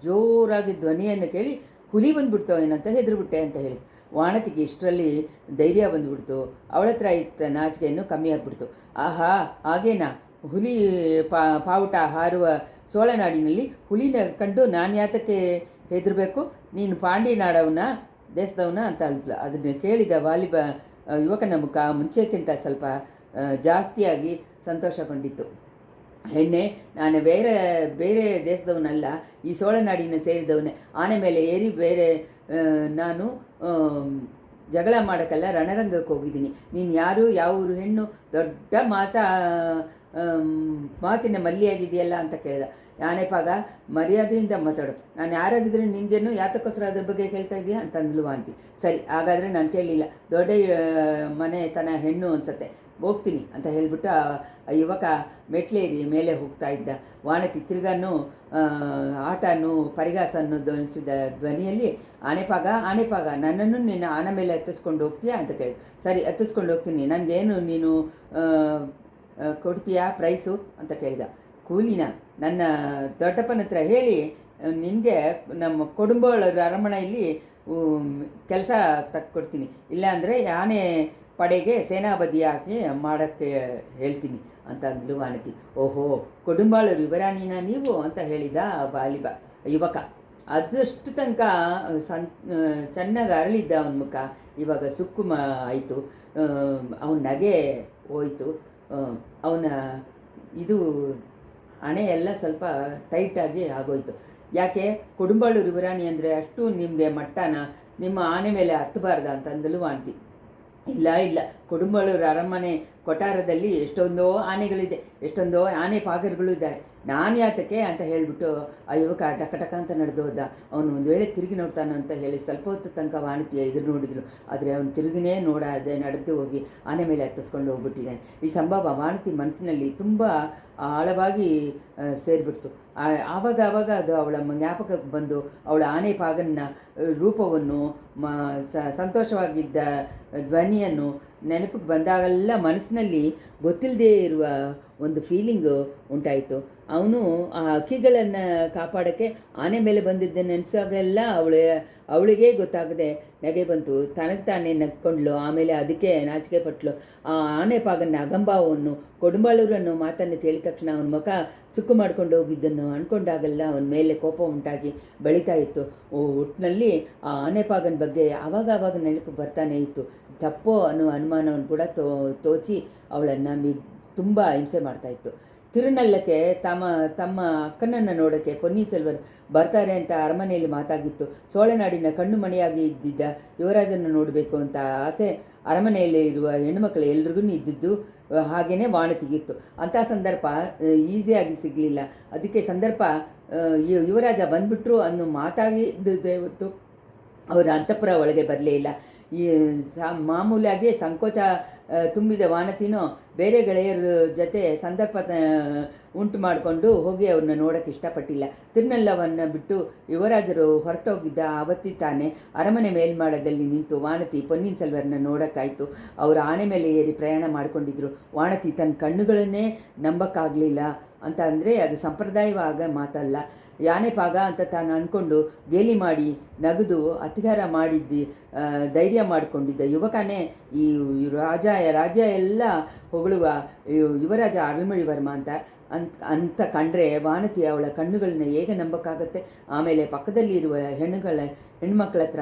ಜೋರಾಗಿ ಧ್ವನಿಯನ್ನು ಕೇಳಿ ಹುಲಿ ಬಂದುಬಿಡ್ತು ಏನಂತ ಹೆದರ್ಬಿಟ್ಟೆ ಅಂತ ಹೇಳಿ. ವಾಣತಿಗೆ ಇಷ್ಟರಲ್ಲಿ ಧೈರ್ಯ ಬಂದುಬಿಡ್ತು. ಅವಳ ಹತ್ರ ಇತ್ತ ನಾಚಿಕೆಯನ್ನು ಕಮ್ಮಿ ಆಗಿಬಿಡ್ತು. ಆಹಾ, ಹಾಗೇನಾ, ಹುಲಿ ಪಾವುಟ ಹಾರುವ ಸೋಳನಾಡಿನಲ್ಲಿ ಹುಲಿನ ಕಂಡು ನಾನು ಯಾತಕ್ಕೆ ಹೆದರಬೇಕು, ನೀನು ಪಾಂಡಿ ನಾಡವನ ದೇಶದವನ ಅಂತ ಹೇಳಿದ್ಲು. ಅದನ್ನು ಕೇಳಿದ ಯುವಕನ ಮುಖ ಮುಂಚೆಕ್ಕಿಂತ ಸ್ವಲ್ಪ ಜಾಸ್ತಿಯಾಗಿ ಸಂತೋಷಗೊಂಡಿತ್ತು. ಹೆಣ್ಣೆ, ನಾನು ಬೇರೆ ದೇಶದವನಲ್ಲ, ಈ ಸೋಳನಾಡಿನ ಸೇರಿದವನೇ. ಆನೆ ಮೇಲೆ ಏರಿ ನಾನು ಜಗಳ ಮಾಡೋಕ್ಕಲ್ಲ ರಣರಂಗಕ್ಕೆ ಹೋಗಿದ್ದೀನಿ. ನೀನು ಯಾರು, ಯಾವ ಊರು ಹೆಣ್ಣು, ದೊಡ್ಡ ಮಾತಿನ ಮಲ್ಲಿಯಾಗಿದೆಯಲ್ಲ ಅಂತ ಕೇಳಿದ. ಆನೆಪಾಗ, ಮರ್ಯಾದೆಯಿಂದ ಮಾತಾಡು, ನಾನು ಯಾರಾಗಿದ್ರೆ ನಿನಗೇನು, ಯಾತಕ್ಕೋಸ್ಕರ ಅದ್ರ ಬಗ್ಗೆ ಕೇಳ್ತಾ ಇದೆಯಾ ಅಂತಂದ್ಲು ವಾಂತಿ. ಸರಿ, ಹಾಗಾದರೆ ನಾನು ಕೇಳಲಿಲ್ಲ, ದೊಡ್ಡ ಮನೆತನ ಹೆಣ್ಣು ಅನ್ಸತ್ತೆ, ಹೋಗ್ತೀನಿ ಅಂತ ಹೇಳಿಬಿಟ್ಟು ಆ ಯುವಕ ಮೆಟ್ಲೇರಿ ಮೇಲೆ ಹೋಗ್ತಾ ಇದ್ದ. ವಾಣತಿ ತಿರ್ಗಾನು ಆಟನೂ ಪರಿಗಾಸ ಅನ್ನೋದು ಅನಿಸಿದ ಧ್ವನಿಯಲ್ಲಿ, ಆನೆಪಾಗ ನನ್ನನ್ನು ನೀನು ಆನೆ ಮೇಲೆ ಹತ್ತಿಸ್ಕೊಂಡು ಹೋಗ್ತೀಯಾ ಅಂತ ಕೇಳಿದೆ. ಸರಿ, ಹತ್ತಿಸ್ಕೊಂಡು ಹೋಗ್ತೀನಿ, ನನಗೇನು ನೀನು ಕೊಡ್ತೀಯಾ ಪ್ರೈಸು ಅಂತ ಕೇಳಿದ. ಕೂಲಿನ ನನ್ನ ದೊಡ್ಡಪ್ಪನ ಹತ್ರ ಹೇಳಿ ನಿನಗೆ ನಮ್ಮ ಕೊಡುಂಬಳರ ಅರಮನೆಯಲ್ಲಿ ಕೆಲಸ ತಕ್ಕೊಡ್ತೀನಿ, ಇಲ್ಲಾಂದರೆ ಆನೆ ಪಡೆಗೆ ಸೇನಾಬದಿ ಹಾಕಿ ಮಾಡೋಕ್ಕೆ ಹೇಳ್ತೀನಿ ಅಂತ ಅಂದ್ಲು ವಾನತಿ. ಓಹೋ, ಕೊಡುಂಬಾಳರು ಯುವರಾಣಿನ ನೀವು ಅಂತ ಹೇಳಿದ ಯುವಕ. ಅದಷ್ಟು ತನಕ ಚೆನ್ನಾಗಿ ಅರಳಿದ್ದ ಅವನ ಮುಖ ಇವಾಗ ಸುಕ್ಕುಮ ಆಯಿತು. ಅವನ ನಗೆ ಹೋಯಿತು. ಅವನ ಹಣೆ ಎಲ್ಲ ಸ್ವಲ್ಪ ಟೈಟಾಗಿ ಆಗೋಯ್ತು. ಯಾಕೆ, ಕೊಡುಂಬಾಳೂರು ಯುವರಾಣಿ ಅಂದರೆ ಅಷ್ಟು ನಿಮಗೆ ಮಟ್ಟನ, ನಿಮ್ಮ ಆನೆ ಮೇಲೆ ಹತ್ತಬಾರ್ದ ಅಂತಂದಲು ವಾಂತಿ. ಇಲ್ಲ, ಕೊಡುಂಬಾಳೂರು ಅರಮನೆ ಕೊಠಾರದಲ್ಲಿ ಎಷ್ಟೊಂದೋ ಆನೆಗಳಿದೆ, ಎಷ್ಟೊಂದೋ ಆನೆ ಪಾಗರುಗಳು ಇದ್ದಾರೆ, ನಾನು ಯಾತಕ್ಕೆ ಅಂತ ಹೇಳಿಬಿಟ್ಟು ಆ ಯುವಕ ಟಕ ಟಕ ಅಂತ ನಡೆದು ಹೋದ. ಅವನು ಒಂದು ವೇಳೆ ತಿರುಗಿ ನೋಡ್ತಾನೆ ಅಂತ ಹೇಳಿ ಸ್ವಲ್ಪ ಹೊತ್ತು ತನಕ ವಾನತಿಯ ಎದುರು ನೋಡಿದ್ರು. ಆದರೆ ಅವನು ತಿರುಗಿನೇ ನೋಡದೆ ನಡೆದು ಹೋಗಿ ಆನೆ ಮೇಲೆ ಹತ್ತಿಸ್ಕೊಂಡು ಹೋಗ್ಬಿಟ್ಟಿದ್ದಾನೆ. ಈ ಸಂಭವ ವಾನತಿ ಮನಸ್ಸಿನಲ್ಲಿ ತುಂಬ ಆಳವಾಗಿ ಸೇರಿಬಿಡ್ತು. ಆವಾಗ ಅದು ಅವಳ ಜ್ಞಾಪಕಕ್ಕೆ ಬಂದು ಅವಳ ಆನೆ ಪಾಗನ್ನ ರೂಪವನ್ನು ಸಂತೋಷವಾಗಿದ್ದ ಧ್ವನಿಯನ್ನು ನೆನಪಿಗೆ ಬಂದಾಗೆಲ್ಲ ಮನಸ್ಸಿನಲ್ಲಿ ಗೊತ್ತಿಲ್ಲದೇ ಇರುವ ಒಂದು ಫೀಲಿಂಗು ಉಂಟಾಯಿತು. ಅವನು ಆ ಹಕ್ಕಿಗಳನ್ನು ಕಾಪಾಡೋಕ್ಕೆ ಆನೆ ಮೇಲೆ ಬಂದಿದ್ದ ನೆನೆಸಾಗೆಲ್ಲ ಅವಳಿಗೆ ಗೊತ್ತಾಗದೆ ನಗೆ ಬಂತು. ತನಗೆ ತಾನೇ ನಕ್ಕೊಂಡ್ಲು. ಆಮೇಲೆ ಅದಕ್ಕೆ ನಾಚಿಕೆ ಪಟ್ಲು. ಆ ಆನೆ ಪಾಗನ್ನ ಅಗಂಭಾವವನ್ನು ಕೊಡುಂಬಳೂರನ್ನು ಮಾತನ್ನು ಕೇಳಿದ ತಕ್ಷಣ ಅವನ ಮುಖ ಸುಕ್ಕು ಮಾಡ್ಕೊಂಡು ಹೋಗಿದ್ದನ್ನು ಅಂದ್ಕೊಂಡಾಗೆಲ್ಲ ಅವನ ಮೇಲೆ ಕೋಪ ಉಂಟಾಗಿ ಬೆಳೀತಾ ಇತ್ತು. ಒಟ್ಟಿನಲ್ಲಿ ಆ ಆನೆ ಪಾಗನ ಬಗ್ಗೆ ಆವಾಗ ನೆನಪು ಬರ್ತಾನೆ ಇತ್ತು. ತಪ್ಪೋ ಅನ್ನೋ ಅನುಮಾನವನ್ನು ಕೂಡ ತೋಚಿ ಅವಳನ್ನು ತುಂಬ ಹಿಂಸೆ ಮಾಡ್ತಾಯಿತ್ತು. ತಿರುನಲ್ಲಕ್ಕೆ ತಮ್ಮ ಅಕ್ಕನನ್ನು ನೋಡೋಕ್ಕೆ ಪೊನ್ನಿಯಿನ್ ಸೆಲ್ವರ್ ಬರ್ತಾರೆ ಅಂತ ಅರಮನೆಯಲ್ಲಿ ಮಾತಾಗಿತ್ತು. ಸೋಳೆನಾಡಿನ ಕಣ್ಣು ಮಣಿಯಾಗಿ ಇದ್ದಿದ್ದ ಯುವರಾಜನ್ನು ನೋಡಬೇಕು ಅಂತ ಆಸೆ ಅರಮನೆಯಲ್ಲಿ ಇರುವ ಹೆಣ್ಣುಮಕ್ಕಳು ಎಲ್ರಿಗೂ ಇದ್ದಿದ್ದು. ಹಾಗೆಯೇ ವಾನತಿಗಿತ್ತು. ಅಂಥ ಸಂದರ್ಭ ಈಸಿಯಾಗಿ ಸಿಗಲಿಲ್ಲ. ಅದಕ್ಕೆ ಸಂದರ್ಭ ಯುವರಾಜ ಬಂದುಬಿಟ್ರು ಅನ್ನೋ ಮಾತಾಗಿದ್ದೇ ಹೊತ್ತು ಅವರ ಅಂತಃಪುರ ಒಳಗೆ ಬರಲೇ ಇಲ್ಲ. ಈ ಮಾಮೂಲಾಗಿ ಸಂಕೋಚ ತುಂಬಿದ ವಾನತಿನೋ ಬೇರೆ ಗೆಳೆಯರ ಜೊತೆ ಸಂದರ್ಭ ಉಂಟು ಮಾಡಿಕೊಂಡು ಹೋಗಿ ಅವ್ರನ್ನ ನೋಡೋಕ್ಕೆ ಇಷ್ಟಪಟ್ಟಿಲ್ಲ. ತಿರುನಲ್ಲವನ್ನು ಬಿಟ್ಟು ಯುವರಾಜರು ಹೊರಟೋಗಿದ್ದ ಆವತ್ತಿ ತಾನೇ ಅರಮನೆ ಮೇಲ್ಮಾಡದಲ್ಲಿ ನಿಂತು ವಾನತಿ ಪೊನ್ನಿಯಿನ್ ಸೆಲ್ವರ್ನ ನೋಡೋಕ್ಕಾಯಿತು. ಅವರು ಆನೆ ಮೇಲೆ ಏರಿ ಪ್ರಯಾಣ ಮಾಡಿಕೊಂಡಿದ್ರು. ವಾನತಿ ತನ್ನ ಕಣ್ಣುಗಳನ್ನೇ ನಂಬಕ್ಕಾಗಲಿಲ್ಲ. ಅಂತ ಅಂದರೆ ಅದು ಸಂಪ್ರದಾಯವಾಗ ಮಾತಲ್ಲ. ಯಾನೆ ಪಾಗ ಅಂತ ತಾನು ಅಂದ್ಕೊಂಡು ಗೇಲಿ ಮಾಡಿ ನಗದು ಅತಿಗಾರ ಮಾಡಿದ್ದು ಧೈರ್ಯ ಮಾಡಿಕೊಂಡಿದ್ದ ಯುವಕನೇ ಈ ರಾಜ್ಯ ಎಲ್ಲ ಹೊಗಳುವ ಯುವರಾಜ ಅರಳ್ಮೊಳಿವರ್ಮ ಅಂತ ಕಂಡ್ರೆ ವಾನತಿ ಅವಳ ಕಣ್ಣುಗಳನ್ನ ಹೇಗೆ ನಂಬಕ್ಕಾಗತ್ತೆ? ಆಮೇಲೆ ಪಕ್ಕದಲ್ಲಿರುವ ಹೆಣ್ಮಕ್ಳ ಹತ್ರ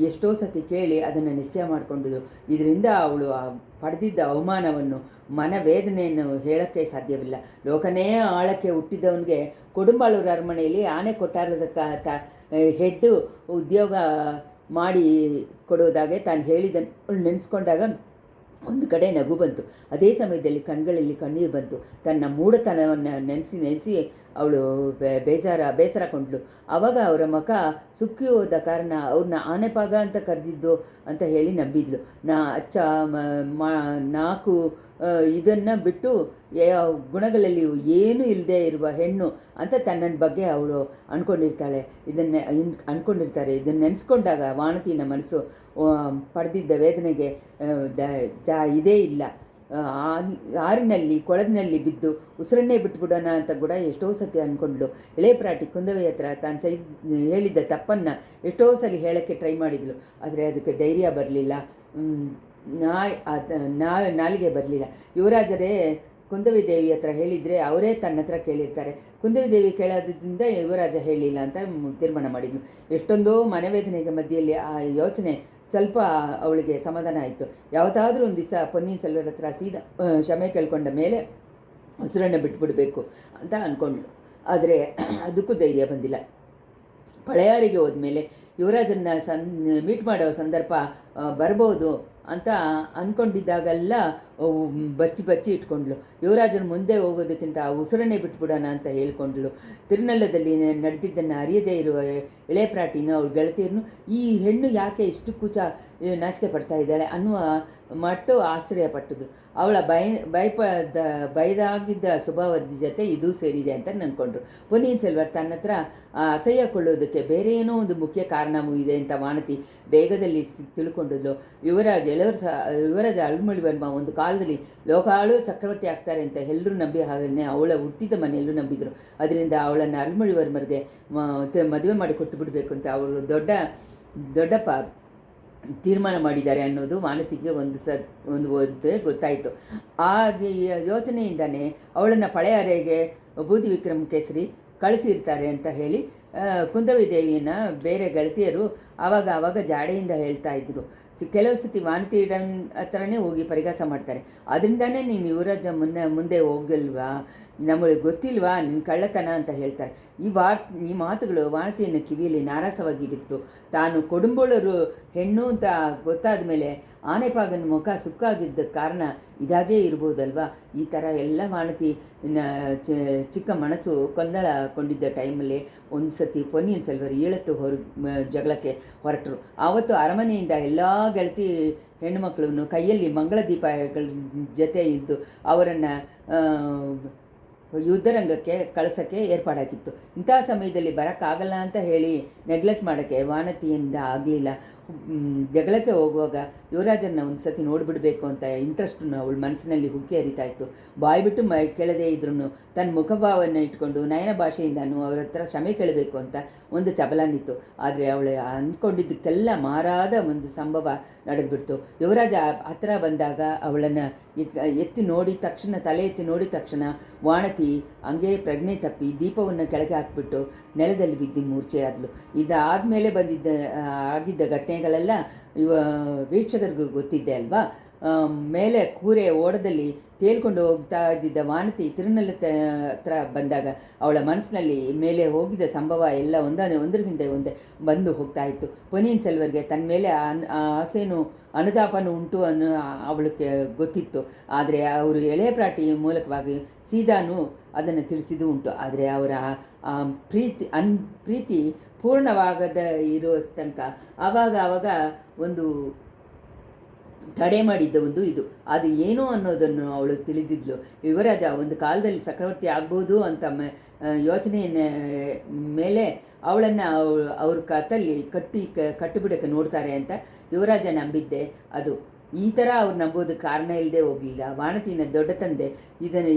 ಎಷ್ಟೋ ಸತಿ ಕೇಳಿ ಅದನ್ನು ನಿಶ್ಚಯ ಮಾಡಿಕೊಂಡಿದ್ದು. ಇದರಿಂದ ಅವಳು ಪಡೆದಿದ್ದ ಅವಮಾನವನ್ನು ಮನವೇದನೆಯನ್ನು ಹೇಳೋಕ್ಕೆ ಸಾಧ್ಯವಿಲ್ಲ. ಲೋಕನೇ ಆಳಕ್ಕೆ ಹುಟ್ಟಿದವನಿಗೆ ಕೊಡುಂಬಾಳೂರು ಅರಮನೆಯಲ್ಲಿ ಆನೆ ಕೊಟ್ಟಾರದ ಹೆಡ್ಡು ಉದ್ಯೋಗ ಮಾಡಿ ಕೊಡೋದಾಗೆ ತಾನು ಹೇಳಿದ್ದನ್ನು ನೆನೆಸ್ಕೊಂಡಾಗ ಒಂದು ಕಡೆ ನಗು ಬಂತು. ಅದೇ ಸಮಯದಲ್ಲಿ ಕಣ್ಗಳಲ್ಲಿ ಕಣ್ಣೀರು ಬಂತು. ತನ್ನ ಮೂಢತನವನ್ನು ನೆನೆಸಿ ಅವಳು ಬೇಸರ ಕೊಂಡ್ಳು. ಆವಾಗ ಅವರ ಮುಖ ಸುಕ್ಕಿ ಹೋದ ಕಾರಣ ಅವ್ರನ್ನ ಆನೆಪಾಗ ಅಂತ ಕರೆದಿದ್ದು ಅಂತ ಹೇಳಿ ನಂಬಿದ್ಲು. ನಾಲ್ಕು ಇದನ್ನು ಬಿಟ್ಟು ಗುಣಗಳಲ್ಲಿ ಏನೂ ಇಲ್ಲದೆ ಇರುವ ಹೆಣ್ಣು ಅಂತ ತನ್ನ ಬಗ್ಗೆ ಅವಳು ಅಂದ್ಕೊಂಡಿರ್ತಾರೆ. ಇದನ್ನು ನೆನೆಸ್ಕೊಂಡಾಗ ವಾನತಿನ ಮನಸ್ಸು ಪಡೆದಿದ್ದ ವೇದನೆಗೆ ಇದೇ ಇಲ್ಲ. ಆರಿನಲ್ಲಿ ಕೊಳದಿನಲ್ಲಿ ಬಿದ್ದು ಉಸಿರನ್ನೇ ಬಿಟ್ಬಿಡೋಣ ಅಂತ ಕೂಡ ಎಷ್ಟೋ ಸತಿ ಅಂದ್ಕೊಂಡ್ಳು. ಎಳೆಪ್ರಾಟಿ ಕುಂದವಿ ಹತ್ರ ತಾನು ಹೇಳಿದ್ದ ತಪ್ಪನ್ನು ಎಷ್ಟೋ ಸಲ ಹೇಳೋಕ್ಕೆ ಟ್ರೈ ಮಾಡಿದ್ಳು. ಆದರೆ ಅದಕ್ಕೆ ಧೈರ್ಯ ಬರಲಿಲ್ಲ, ನಾಲಿಗೆ ಬರಲಿಲ್ಲ. ಯುವರಾಜರೇ ಕುಂದವಿ ದೇವಿ ಹತ್ರ ಹೇಳಿದರೆ ಅವರೇ ತನ್ನ ಹತ್ರ ಕೇಳಿರ್ತಾರೆ. ಕುಂದವಿ ದೇವಿ ಕೇಳೋದ್ರಿಂದ ಯುವರಾಜ ಹೇಳಿಲ್ಲ ಅಂತ ತೀರ್ಮಾನ ಮಾಡಿದ್ಲು. ಎಷ್ಟೊಂದೋ ಮನವೇದನೆಗೆ ಮಧ್ಯೆಯಲ್ಲಿ ಆ ಯೋಚನೆ ಸ್ವಲ್ಪ ಅವಳಿಗೆ ಸಮಾಧಾನ ಆಯಿತು. ಯಾವತ್ತಾದರೂ ಒಂದು ದಿವಸ ಪೊನ್ನಿಯಿನ್ ಸೆಲ್ವರ್ ಹತ್ರ ಸೀದಾ ಕ್ಷಮೆ ಕೇಳ್ಕೊಂಡ ಮೇಲೆ ಉಸಿರನ್ನು ಬಿಟ್ಬಿಡಬೇಕು ಅಂತ ಅಂದ್ಕೊಂಡ್ಳು. ಆದರೆ ಅದಕ್ಕೂ ಧೈರ್ಯ ಬಂದಿಲ್ಲ. ಪಳೆಯಾರಿಗೆ ಹೋದ್ಮೇಲೆ ಯುವರಾಜನ್ನ ಮೀಟ್ ಮಾಡೋ ಸಂದರ್ಭ ಬರ್ಬೋದು ಅಂತ ಅಂದ್ಕೊಂಡಿದ್ದಾಗೆಲ್ಲ ಬಚ್ಚಿ ಇಟ್ಕೊಂಡ್ಳು. ಯುವರಾಜನ ಮುಂದೆ ಹೋಗೋದಕ್ಕಿಂತ ಉಸಿರನ್ನೇ ಬಿಟ್ಬಿಡೋಣ ಅಂತ ಹೇಳ್ಕೊಂಡ್ಳು. ತಿರುನಲ್ಲದಲ್ಲಿ ನಡೆದಿದ್ದನ್ನು ಅರಿಯದೇ ಇರುವ ಎಳೆಪ್ರಾಟಿನ ಅವ್ರ ಗೆಳತಿಯರನ್ನು ಈ ಹೆಣ್ಣು ಯಾಕೆ ಇಷ್ಟು ನಾಚಿಕೆ ಪಡ್ತಾ ಇದ್ದಾಳೆ ಅನ್ನುವ ಮಟ್ಟು ಆಶ್ಚರ್ಯಪಟ್ಟಿದ್ರು. ಅವಳ ಬಯದಾಗಿದ್ದ ಸ್ವಭಾವದ ಜೊತೆ ಇದು ಸೇರಿದೆ ಅಂತ ಅಂದ್ಕೊಂಡ್ರು. ಪೊನ್ನಿಯಿನ್ ಸೆಲ್ವರ್ ತನ್ನ ಹತ್ರ ಅಸಹ್ಯ ಕೊಳ್ಳೋದಕ್ಕೆ ಬೇರೆ ಏನೋ ಒಂದು ಮುಖ್ಯ ಕಾರಣವೂ ಇದೆ ಅಂತ ವಾನತಿ ಬೇಗದಲ್ಲಿ ತಿಳ್ಕೊಂಡಿದ್ಲು. ಯುವರಾಜ ಅರಳ್ಮೊಳಿವರ್ಮ ಒಂದು ಕಾಲದಲ್ಲಿ ಲೋಕಾಳು ಚಕ್ರವರ್ತಿ ಆಗ್ತಾರೆ ಅಂತ ಎಲ್ಲರೂ ನಂಬಿ ಹಾಗನ್ನೇ ಅವಳ ಹುಟ್ಟಿದ ಮನೆಯಲ್ಲೂ ನಂಬಿದರು. ಅದರಿಂದ ಅವಳನ್ನು ಅರಳ್ಮೊಳಿವರ್ಮರಿಗೆ ಮದುವೆ ಮಾಡಿ ಕೊಟ್ಟು ಬಿಡಬೇಕು ಅಂತ ಅವರು ದೊಡ್ಡಪ್ಪ ತೀರ್ಮಾನ ಮಾಡಿದ್ದಾರೆ ಅನ್ನೋದು ವಾನತಿಗೆ ಒಂದು ಗೊತ್ತಾಯಿತು. ಆ ಯೋಚನೆಯಿಂದನೇ ಅವಳನ್ನು ಪಳೆಯಾರೆಗೆ ಬೂದಿ ವಿಕ್ರಮ್ ಕೇಸರಿ ಕಳಿಸಿರ್ತಾರೆ ಅಂತ ಹೇಳಿ ಕುಂದವಿ ದೇವಿಯನ್ನು ಬೇರೆ ಗೆಳತಿಯರು ಆವಾಗ ಜಾಡೆಯಿಂದ ಹೇಳ್ತಾ ಇದ್ದರು. ಕೆಲವು ಸತಿ ವಾನತಿ ಹತ್ರನೇ ಹೋಗಿ ಪರಿಹಾಸ ಮಾಡ್ತಾರೆ. ಅದರಿಂದನೇ ನೀನು ಯುವರಾಜ ಮುಂದೆ ಹೋಗಲ್ವಾ, ನಮಗೆ ಗೊತ್ತಿಲ್ವಾ ನಿನ್ನ ಕಳ್ಳತನ ಅಂತ ಹೇಳ್ತಾರೆ. ಈ ಮಾತುಗಳು ವಾನತಿಯನ್ನು ಕಿವಿಯಲ್ಲಿ ನಾರಾಸವಾಗಿ ಬಿತ್ತು. ತಾನು ಕೊಡುಂಬಳೂರು ಹೆಣ್ಣು ಅಂತ ಗೊತ್ತಾದ ಮೇಲೆ ಆನೆಪಾಗನ ಮುಖ ಸುಕ್ಕಾಗಿದ್ದ ಕಾರಣ ಇದಾಗೇ ಇರ್ಬೋದಲ್ವಾ. ಈ ಥರ ಎಲ್ಲ ವಾನತಿ ಚಿಕ್ಕ ಮನಸ್ಸು ಕೊಂದಳಕೊಂಡಿದ್ದ ಟೈಮಲ್ಲಿ ಒಂದು ಸತಿ ಪೊನ್ನಿಯಿನ್ ಸೆಲ್ವರ್ ಈಳತ್ತು ಜಗಳಕ್ಕೆ ಹೊರಟರು. ಆವತ್ತು ಅರಮನೆಯಿಂದ ಎಲ್ಲ ಗೆಳತಿ ಹೆಣ್ಣುಮಕ್ಕಳನ್ನು ಕೈಯಲ್ಲಿ ಮಂಗಳ ದೀಪಗಳ ಜೊತೆ ಇದ್ದು ಅವರನ್ನು ಯುದ್ಧರಂಗಕ್ಕೆ ಕಳಿಸೋಕ್ಕೆ ಏರ್ಪಾಡಾಗಿತ್ತು. ಇಂಥ ಸಮಯದಲ್ಲಿ ಬರೋಕ್ಕಾಗಲ್ಲ ಅಂತ ಹೇಳಿ ನೆಗ್ಲೆಕ್ಟ್ ಮಾಡೋಕ್ಕೆ ವಾನತಿಯಿಂದ ಆಗಲಿಲ್ಲ. ಜಗಳಕ್ಕೆ ಹೋಗುವಾಗ ಯುವರಾಜನ್ನ ಒಂದು ಸತಿ ನೋಡಿಬಿಡಬೇಕು ಅಂತ ಇಂಟ್ರೆಸ್ಟನ್ನು ಅವಳ ಮನಸ್ಸಿನಲ್ಲಿ ಹುಕ್ಕಿ ಹರಿತಾ ಇತ್ತು. ಬಾಯಿ ಬಿಟ್ಟು ಕೇಳದೇ ಇದ್ರೂ ತನ್ನ ಮುಖಭಾವವನ್ನು ಇಟ್ಕೊಂಡು ನಯನ ಭಾಷೆಯಿಂದನೂ ಅವ್ರ ಹತ್ರ ಕ್ಷಮೆ ಕೇಳಬೇಕು ಅಂತ ಒಂದು ಚಬಲನಿತ್ತು. ಆದರೆ ಅವಳು ಅಂದ್ಕೊಂಡಿದ್ದಕ್ಕೆಲ್ಲ ಮಾರಾದ ಒಂದು ಸಂಭವ ನಡೆದ್ಬಿಡ್ತು. ಯುವರಾಜ ಹತ್ರ ಬಂದಾಗ ಅವಳನ್ನು ಎತ್ತಿ ನೋಡಿದ ತಕ್ಷಣ, ತಲೆ ಎತ್ತಿ ನೋಡಿದ ತಕ್ಷಣ ವಾಣತಿ ಹಂಗೆ ಪ್ರಜ್ಞೆ ತಪ್ಪಿ ದೀಪವನ್ನು ಕೆಳಗೆ ಹಾಕ್ಬಿಟ್ಟು ನೆಲದಲ್ಲಿ ಬಿದ್ದು ಮೂರ್ಛೆ ಆದಳು. ಇದಾದಮೇಲೆ ಆಗಿದ್ದ ಘಟನೆಗಳೆಲ್ಲ ವೀಕ್ಷಕರಿಗೂ ಗೊತ್ತಿದ್ದೆ ಅಲ್ವಾ. ಮೇಲೆ ಕೂರೆ ಓಡದಲ್ಲಿ ತೇಲ್ಕೊಂಡು ಹೋಗ್ತಾ ಇದ್ದಿದ್ದ ವಾನತಿ ತಿರುನಲ್ಲ ಹತ್ರ ಬಂದಾಗ ಅವಳ ಮನಸ್ಸಿನಲ್ಲಿ ಮೇಲೆ ಹೋಗಿದ್ದ ಸಂಭವ ಎಲ್ಲ ಒಂದರ ಹಿಂದೆ ಒಂದೇ ಬಂದು ಹೋಗ್ತಾ ಇತ್ತು. ಪೊನ್ನಿಯಿನ್ ಸೆಲ್ವರ್ಗೆ ತನ್ನ ಮೇಲೆ ಆಸೆನೂ ಅನುತಾಪನೂ ಉಂಟು ಅನ್ನೋ ಅವಳಿಗೆ ಗೊತ್ತಿತ್ತು. ಆದರೆ ಅವರು ಎಳೆಯ ಪ್ರಾಟಿ ಮೂಲಕವಾಗಿ ಸೀದಾನು ಅದನ್ನು ತಿಳಿಸಿದ್ದು ಉಂಟು. ಆದರೆ ಅವರ ಪ್ರೀತಿ ಪೂರ್ಣವಾಗದ ಇರೋ ತನಕ ಆವಾಗ ಒಂದು ತಡೆ ಮಾಡಿದ್ದ ಒಂದು ಇದು ಅದು ಏನು ಅನ್ನೋದನ್ನು ಅವಳು ತಿಳಿದಿದ್ಲು. ಯುವರಾಜ ಒಂದು ಕಾಲದಲ್ಲಿ ಚಕ್ರವರ್ತಿ ಆಗ್ಬೋದು ಅಂತ ಯೋಚನೆಯ ಮೇಲೆ ಅವಳನ್ನು ಅವ್ರ ಕತ್ತಲ್ಲಿ ಕಟ್ಟಿಬಿಡೋಕ್ಕೆ ನೋಡ್ತಾರೆ ಅಂತ ಯುವರಾಜ ನಂಬಿದ್ದೆ. ಅದು ಈ ಥರ ಅವ್ರು ನಂಬೋದಕ್ಕೆ ಕಾರಣ ಇಲ್ಲದೆ ಹೋಗಲಿಲ್ಲ. ವಾನತಿನ ದೊಡ್ಡ ತಂದೆ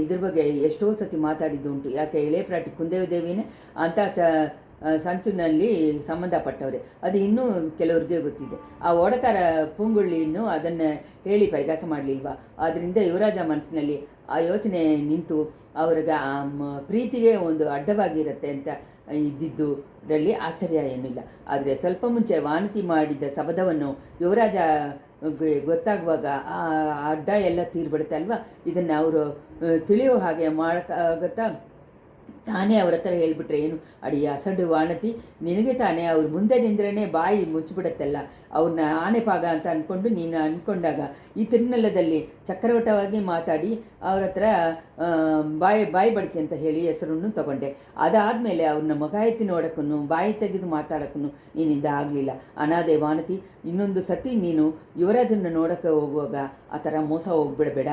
ಇದ್ರ ಬಗ್ಗೆ ಎಷ್ಟೋ ಸತಿ ಮಾತಾಡಿದ್ದು ಉಂಟು. ಯಾಕೆ ಎಳೆ ಪ್ರಾಟಿ ಕುಂದೇವಿದೇವಿನೇ ಅಂತ ಸಂಚಿನಲ್ಲಿ ಸಂಬಂಧಪಟ್ಟವ್ರೆ, ಅದು ಇನ್ನೂ ಕೆಲವ್ರಿಗೆ ಗೊತ್ತಿದೆ. ಆ ಓಡಕಾರ ಪೂಂಗುಳ್ಳಿಯನ್ನು ಅದನ್ನು ಹೇಳಿ ಪೈಗಾಸ ಮಾಡಲಿಲ್ವಾ. ಆದ್ದರಿಂದ ಯುವರಾಜ ಮನಸ್ಸಿನಲ್ಲಿ ಆ ಯೋಚನೆ ನಿಂತು ಅವ್ರಿಗೆ ಆ ಪ್ರೀತಿಗೆ ಒಂದು ಅಡ್ಡವಾಗಿರುತ್ತೆ ಅಂತ ಇದ್ದಿದ್ದುರಲ್ಲಿ ಆಶ್ಚರ್ಯ ಏನಿಲ್ಲ. ಆದರೆ ಸ್ವಲ್ಪ ಮುಂಚೆ ವಾನತಿ ಮಾಡಿದ್ದ ಶಬದವನ್ನು ಯುವರಾಜ ಗೊತ್ತಾಗುವಾಗ ಆ ಅಡ್ಡ ಎಲ್ಲ ತೀರ್ಬಿಡುತ್ತೆ ಅಲ್ವಾ. ಇದನ್ನು ಅವರು ತಿಳಿಯೋ ಹಾಗೆ ಮಾಡೋಕ್ಕಾಗತ್ತಾ? ತಾನೇ ಅವ್ರ ಹತ್ರ ಹೇಳ್ಬಿಟ್ರೆ ಏನು ಅಡಿ ಅಸಡು ವಾನತಿ, ನಿನಗೆ ತಾನೇ ಅವ್ರ ಮುಂದೆ ನಿಂದ್ರೇ ಬಾಯಿ ಮುಚ್ಚಿಬಿಡತ್ತಲ್ಲ. ಅವ್ರನ್ನ ಆನೆಪಾಗ ಅಂತ ಅಂದ್ಕೊಂಡು ನೀನು ಅಂದ್ಕೊಂಡಾಗ ಈ ತಿರುನಲ್ಲದಲ್ಲಿ ಚಕ್ರವಟವಾಗಿ ಮಾತಾಡಿ ಅವ್ರ ಹತ್ರ ಬಾಯಿ ಬಡಿಕೆ ಅಂತ ಹೇಳಿ ಹೆಸರನ್ನು ತಗೊಂಡೆ. ಅದಾದಮೇಲೆ ಅವ್ರನ್ನ ಮುಖ ಎತ್ತಿ ನೋಡೋಕ್ಕೂ ಬಾಯಿ ತೆಗೆದು ಮಾತಾಡೋಕ್ಕೂ ನೀನಿಂದ ಆಗಲಿಲ್ಲ. ಅನಾದೆ ವಾನತಿ, ಇನ್ನೊಂದು ಸತಿ ನೀನು ಯುವರಾಜನ್ನು ನೋಡೋಕ್ಕೆ ಹೋಗುವಾಗ ಆ ಥರ ಮೋಸ ಹೋಗ್ಬಿಡಬೇಡ.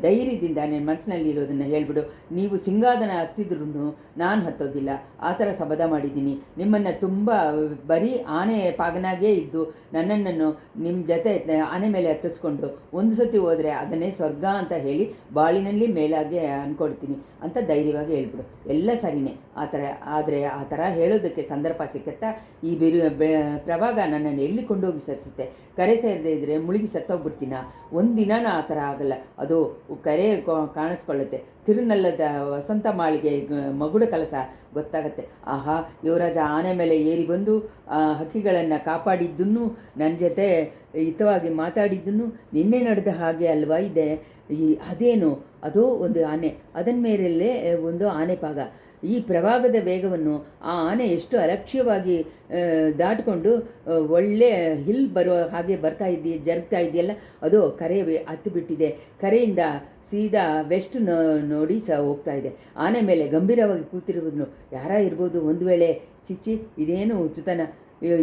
ಧೈರ್ಯದಿಂದ ನನ್ನ ಮನಸ್ಸಿನಲ್ಲಿ ಇರೋದನ್ನು ಹೇಳ್ಬಿಡು. ನೀವು ಸಿಂಗಾದನ ಹತ್ತಿದ್ರೂ ನಾನು ಹತ್ತೋದಿಲ್ಲ. ಆ ಥರ ಶಬದ ಮಾಡಿದ್ದೀನಿ. ನಿಮ್ಮನ್ನು ತುಂಬ ಬರೀ ಆನೆ ಪಾಗನಾಗೇ ಇದ್ದು ನನ್ನನ್ನು ನಿಮ್ಮ ಜೊತೆ ಆನೆ ಮೇಲೆ ಹತ್ತಿಸ್ಕೊಂಡು ಒಂದು ಸತಿ ಹೋದರೆ ಅದನ್ನೇ ಸ್ವರ್ಗ ಅಂತ ಹೇಳಿ ಬಾಳಿನಲ್ಲಿ ಮೇಲಾಗೆ ಅಂದ್ಕೊಡ್ತೀನಿ ಅಂತ ಧೈರ್ಯವಾಗಿ ಹೇಳ್ಬಿಡು. ಎಲ್ಲ ಸರಿಯೇ ಆ ಥರ. ಆದರೆ ಆ ಥರ ಹೇಳೋದಕ್ಕೆ ಸಂದರ್ಭ ಸಿಕ್ಕತ್ತಾ? ಈ ಪ್ರಭಾಗ ನನ್ನನ್ನು ಎಲ್ಲಿ ಕೊಂಡೋಗಿ ಸರಿಸುತ್ತೆ? ಕರೆ ಸೇರದೇ ಇದ್ದರೆ ಮುಳುಗಿ ಸತ್ತೋಗ್ಬಿಡ್ತೀನ. ಒಂದಿನ ಆ ಥರ ಆಗಲ್ಲ. ಅದು ಕರೆ ಕಾಣಿಸ್ಕೊಳ್ಳುತ್ತೆ. ತಿರುನಲ್ಲದ ವಸಂತ ಮಾಳಿಗೆ ಮಗುಡ ಕೆಲಸ ಗೊತ್ತಾಗತ್ತೆ. ಆಹಾ, ಯುವರಾಜ ಆನೆ ಮೇಲೆ ಏರಿ ಬಂದು ಹಕ್ಕಿಗಳನ್ನು ಕಾಪಾಡಿದ್ದನ್ನು, ನನ್ನ ಜೊತೆ ಹಿತವಾಗಿ ಮಾತಾಡಿದ್ದನ್ನು ನಿನ್ನೆ ನಡೆದ ಹಾಗೆ ಅಲ್ವಾ ಇದೆ. ಅದೇನು ಅದೋ ಒಂದು ಆನೆ, ಅದನ್ನ ಮೇಲೇ ಒಂದು ಆನೆಪಾಗ. ಈ ಪ್ರವಾಗದ ವೇಗವನ್ನು ಆ ಆನೆ ಎಷ್ಟು ಅಲಕ್ಷ್ಯವಾಗಿ ದಾಟಿಕೊಂಡು ಒಳ್ಳೆ ಹಿಲ್ ಬರೋ ಹಾಗೆ ಜರುಗ್ತಾ ಇದೆಯಲ್ಲ, ಅದು ಕರೆ ಹತ್ತು ಬಿಟ್ಟಿದೆ. ಕರೆಯಿಂದ ಸೀದಾ ವೆಸ್ಟ್ ನೋಡಿ ಹೋಗ್ತಾ ಇದೆ. ಆನೆ ಮೇಲೆ ಗಂಭೀರವಾಗಿ ಕೂತಿರುವುದನ್ನು ಯಾರ ಇರ್ಬೋದು? ಒಂದು ವೇಳೆ ಚಿಚ್ಚಿ ಇದೇನು ಉಚಿತನ?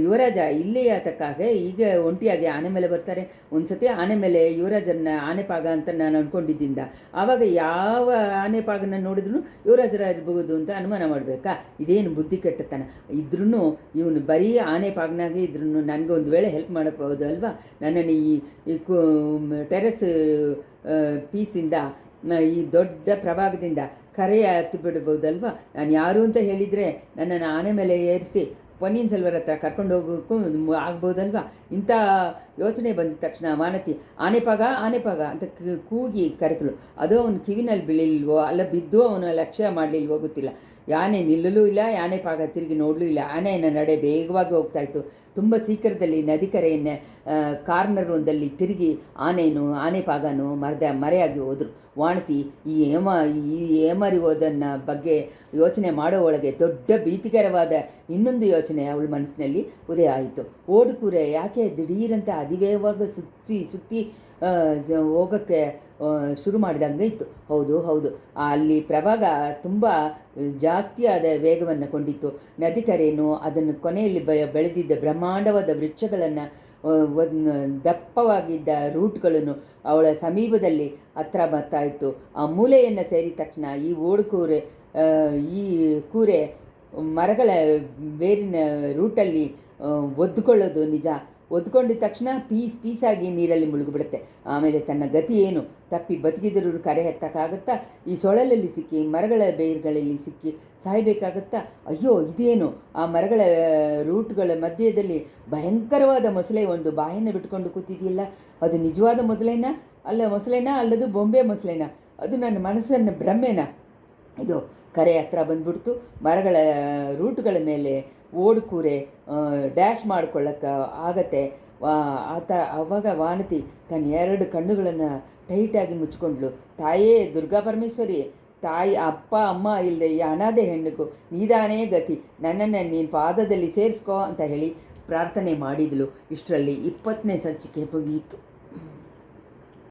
ಯುವರಾಜ ಇಲ್ಲೇ ಯಾತಕ್ಕಾಗೆ ಈಗ ಒಂಟಿಯಾಗಿ ಆನೆ ಮೇಲೆ ಬರ್ತಾರೆ? ಒಂದು ಸತಿ ಆನೆ ಮೇಲೆ ಯುವರಾಜರನ್ನ ಆನೆಪಾಗ ಅಂತ ನಾನು ಅಂದ್ಕೊಂಡಿದ್ದಿಂದ ಆವಾಗ ಯಾವ ಆನೆಪಾಗನ ನೋಡಿದ್ರು ಯುವರಾಜರ ಇರ್ಬೋದು ಅಂತ ಅನುಮಾನ ಮಾಡಬೇಕಾ? ಇದೇನು ಬುದ್ಧಿ ಕೆಟ್ಟತನ. ಇದ್ರೂ ಇವನು ಬರೀ ಆನೆಪಾಗನಾಗೆ ಇದ್ರೂ ನನಗೆ ಒಂದು ವೇಳೆ ಹೆಲ್ಪ್ ಮಾಡೋಕ್ಬೋದು ಅಲ್ವಾ? ನನ್ನನ್ನು ಈ ಟೆರೆಸ್ ಪೀಸಿಂದ ಈ ದೊಡ್ಡ ಪ್ರಭಾಗದಿಂದ ಕರೆಯ ಹತ್ತಿ ಬಿಡ್ಬೋದಲ್ವಾ? ನಾನು ಯಾರು ಅಂತ ಹೇಳಿದರೆ ನನ್ನನ್ನು ಆನೆ ಮೇಲೆ ಏರಿಸಿ ಪೊನ್ನಿಯಿನ್ ಸೆಲ್ವರ್ ಹತ್ರ ಕರ್ಕೊಂಡು ಹೋಗೋಕ್ಕೂ ಆಗ್ಬೋದಲ್ವಾ? ಇಂಥ ಯೋಚನೆ ಬಂದಿದ ತಕ್ಷಣ ವಾನತಿ ಆನೆಪಾಗ ಅಂತ ಕೂಗಿ ಕರೆತಳು. ಅದು ಅವನು ಕಿವಿನಲ್ಲಿ ಬೀಳಿಲ್ವೋ ಅಲ್ಲ ಬಿದ್ದು ಅವನು ಲಕ್ಷ್ಯ ಮಾಡಲಿಲ್ವೋ ಗೊತ್ತಿಲ್ಲ. ಆನೆ ನಿಲ್ಲಲೂ ಇಲ್ಲ, ಆನೆಪಾಗ ತಿರುಗಿ ನೋಡಲೂ ಇಲ್ಲ. ಆನೆಯನ್ನು ನಡೆ ಬೇಗವಾಗಿ ಹೋಗ್ತಾಯಿತ್ತು. ತುಂಬ ಶೀಘ್ರದಲ್ಲಿ ನದಿ ಕರೆಯನ್ನು ಕಾರ್ನರ್ ಒಂದಲ್ಲಿ ತಿರುಗಿ ಆನೆಪಾಗನೂ ಮರೆಯಾಗಿ ಹೋದರು. ವಾನತಿ ಈ ಏಮರಿಯೋದನ್ನ ಬಗ್ಗೆ ಯೋಚನೆ ಮಾಡೋ ಒಳಗೆ ದೊಡ್ಡ ಭೀತಿಕರವಾದ ಇನ್ನೊಂದು ಯೋಚನೆ ಅವಳ ಮನಸ್ಸಿನಲ್ಲಿ ಉದಯ ಆಯಿತು. ಓಡುಕೂರೆ ಯಾಕೆ ದಿಢೀರಂತ ಆ ಅದಿವೇಗವಾಗಿ ಸುತ್ತಿ ಹೋಗೋಕ್ಕೆ ಶುರು ಮಾಡಿದಂಗೆ ಇತ್ತು. ಹೌದು ಹೌದು, ಅಲ್ಲಿ ಪ್ರಭಾಗ ತುಂಬ ಜಾಸ್ತಿ ಆದ ವೇಗವನ್ನು ಕೊಂಡಿತ್ತು. ನದಿ ಕರೆಯನ್ನು ಅದನ್ನು ಕೊನೆಯಲ್ಲಿ ಬೆಳೆದಿದ್ದ ಬ್ರಹ್ಮಾಂಡವಾದ ವೃಕ್ಷಗಳನ್ನು, ದಪ್ಪವಾಗಿದ್ದ ರೂಟ್ಗಳನ್ನು ಅವಳ ಸಮೀಪದಲ್ಲಿ ಹತ್ರ ಬರ್ತಾ ಇತ್ತು. ಆ ಮೂಲೆಯನ್ನು ಸೇರಿದ ತಕ್ಷಣ ಈ ಕೂರೆ ಮರಗಳ ಬೇರಿನ ರೂಟಲ್ಲಿ ಒದ್ದುಕೊಳ್ಳೋದು ನಿಜ. ಒದ್ಕೊಂಡಿದ ತಕ್ಷಣ ಪೀಸಾಗಿ ನೀರಲ್ಲಿ ಮುಳುಗಿಬಿಡುತ್ತೆ. ಆಮೇಲೆ ತನ್ನ ಗತಿ ಏನು, ತಪ್ಪಿ ಬದುಕಿದರೂ ಕರೆ ಎತ್ತಕ್ಕಾಗತ್ತಾ? ಈ ಸೊಳಲಲ್ಲಿ ಸಿಕ್ಕಿ ಮರಗಳ ಬೇರುಗಳಲ್ಲಿ ಸಿಕ್ಕಿ ಸಾಯಬೇಕಾಗತ್ತಾ? ಅಯ್ಯೋ ಇದೇನು, ಆ ಮರಗಳ ರೂಟ್ಗಳ ಮಧ್ಯದಲ್ಲಿ ಭಯಂಕರವಾದ ಮೊಸಳೆ ಒಂದು ಬಾಯನ್ನು ಬಿಟ್ಕೊಂಡು ಕೂತಿದೆಯಲ್ಲ, ಅದು ನಿಜವಾದ ಮೊಸಳೆನಾ ಅಲ್ಲದು ಬೊಂಬೆ ಮೊಸಳೆನಾ? ಅದು ನನ್ನ ಮನಸ್ಸನ್ನು ಭ್ರಮೆನಾ? ಇದು ಕರೆ ಹತ್ರ ಬಂದ್ಬಿಡ್ತು. ಮರಗಳ ರೂಟ್ಗಳ ಮೇಲೆ ಕೂರೆ ಡ್ಯಾಶ್ ಮಾಡ್ಕೊಳ್ಳೋಕ್ಕೆ ಆಗತ್ತೆ. ಆವಾಗ ವಾನತಿ ತನ್ನ 2 ಕಣ್ಣುಗಳನ್ನು ಟೈಟಾಗಿ ಮುಚ್ಕೊಂಡ್ಳು. ತಾಯೇ ದುರ್ಗಾ ಪರಮೇಶ್ವರಿ, ತಾಯಿ ಅಪ್ಪ ಅಮ್ಮ ಇಲ್ಲದೆ ಈ ಅನಾಥೆ ಹೆಣ್ಣಿಗೂ ನೀದಾನೇ ಗತಿ, ನನ್ನನ್ನು ನೀನು ಪಾದದಲ್ಲಿ ಸೇರಿಸ್ಕೋ ಅಂತ ಹೇಳಿ ಪ್ರಾರ್ಥನೆ ಮಾಡಿದಳು. ಇಷ್ಟರಲ್ಲಿ 20ನೇ ಸಂಚಿಕೆ ಮುಗಿಯಿತು.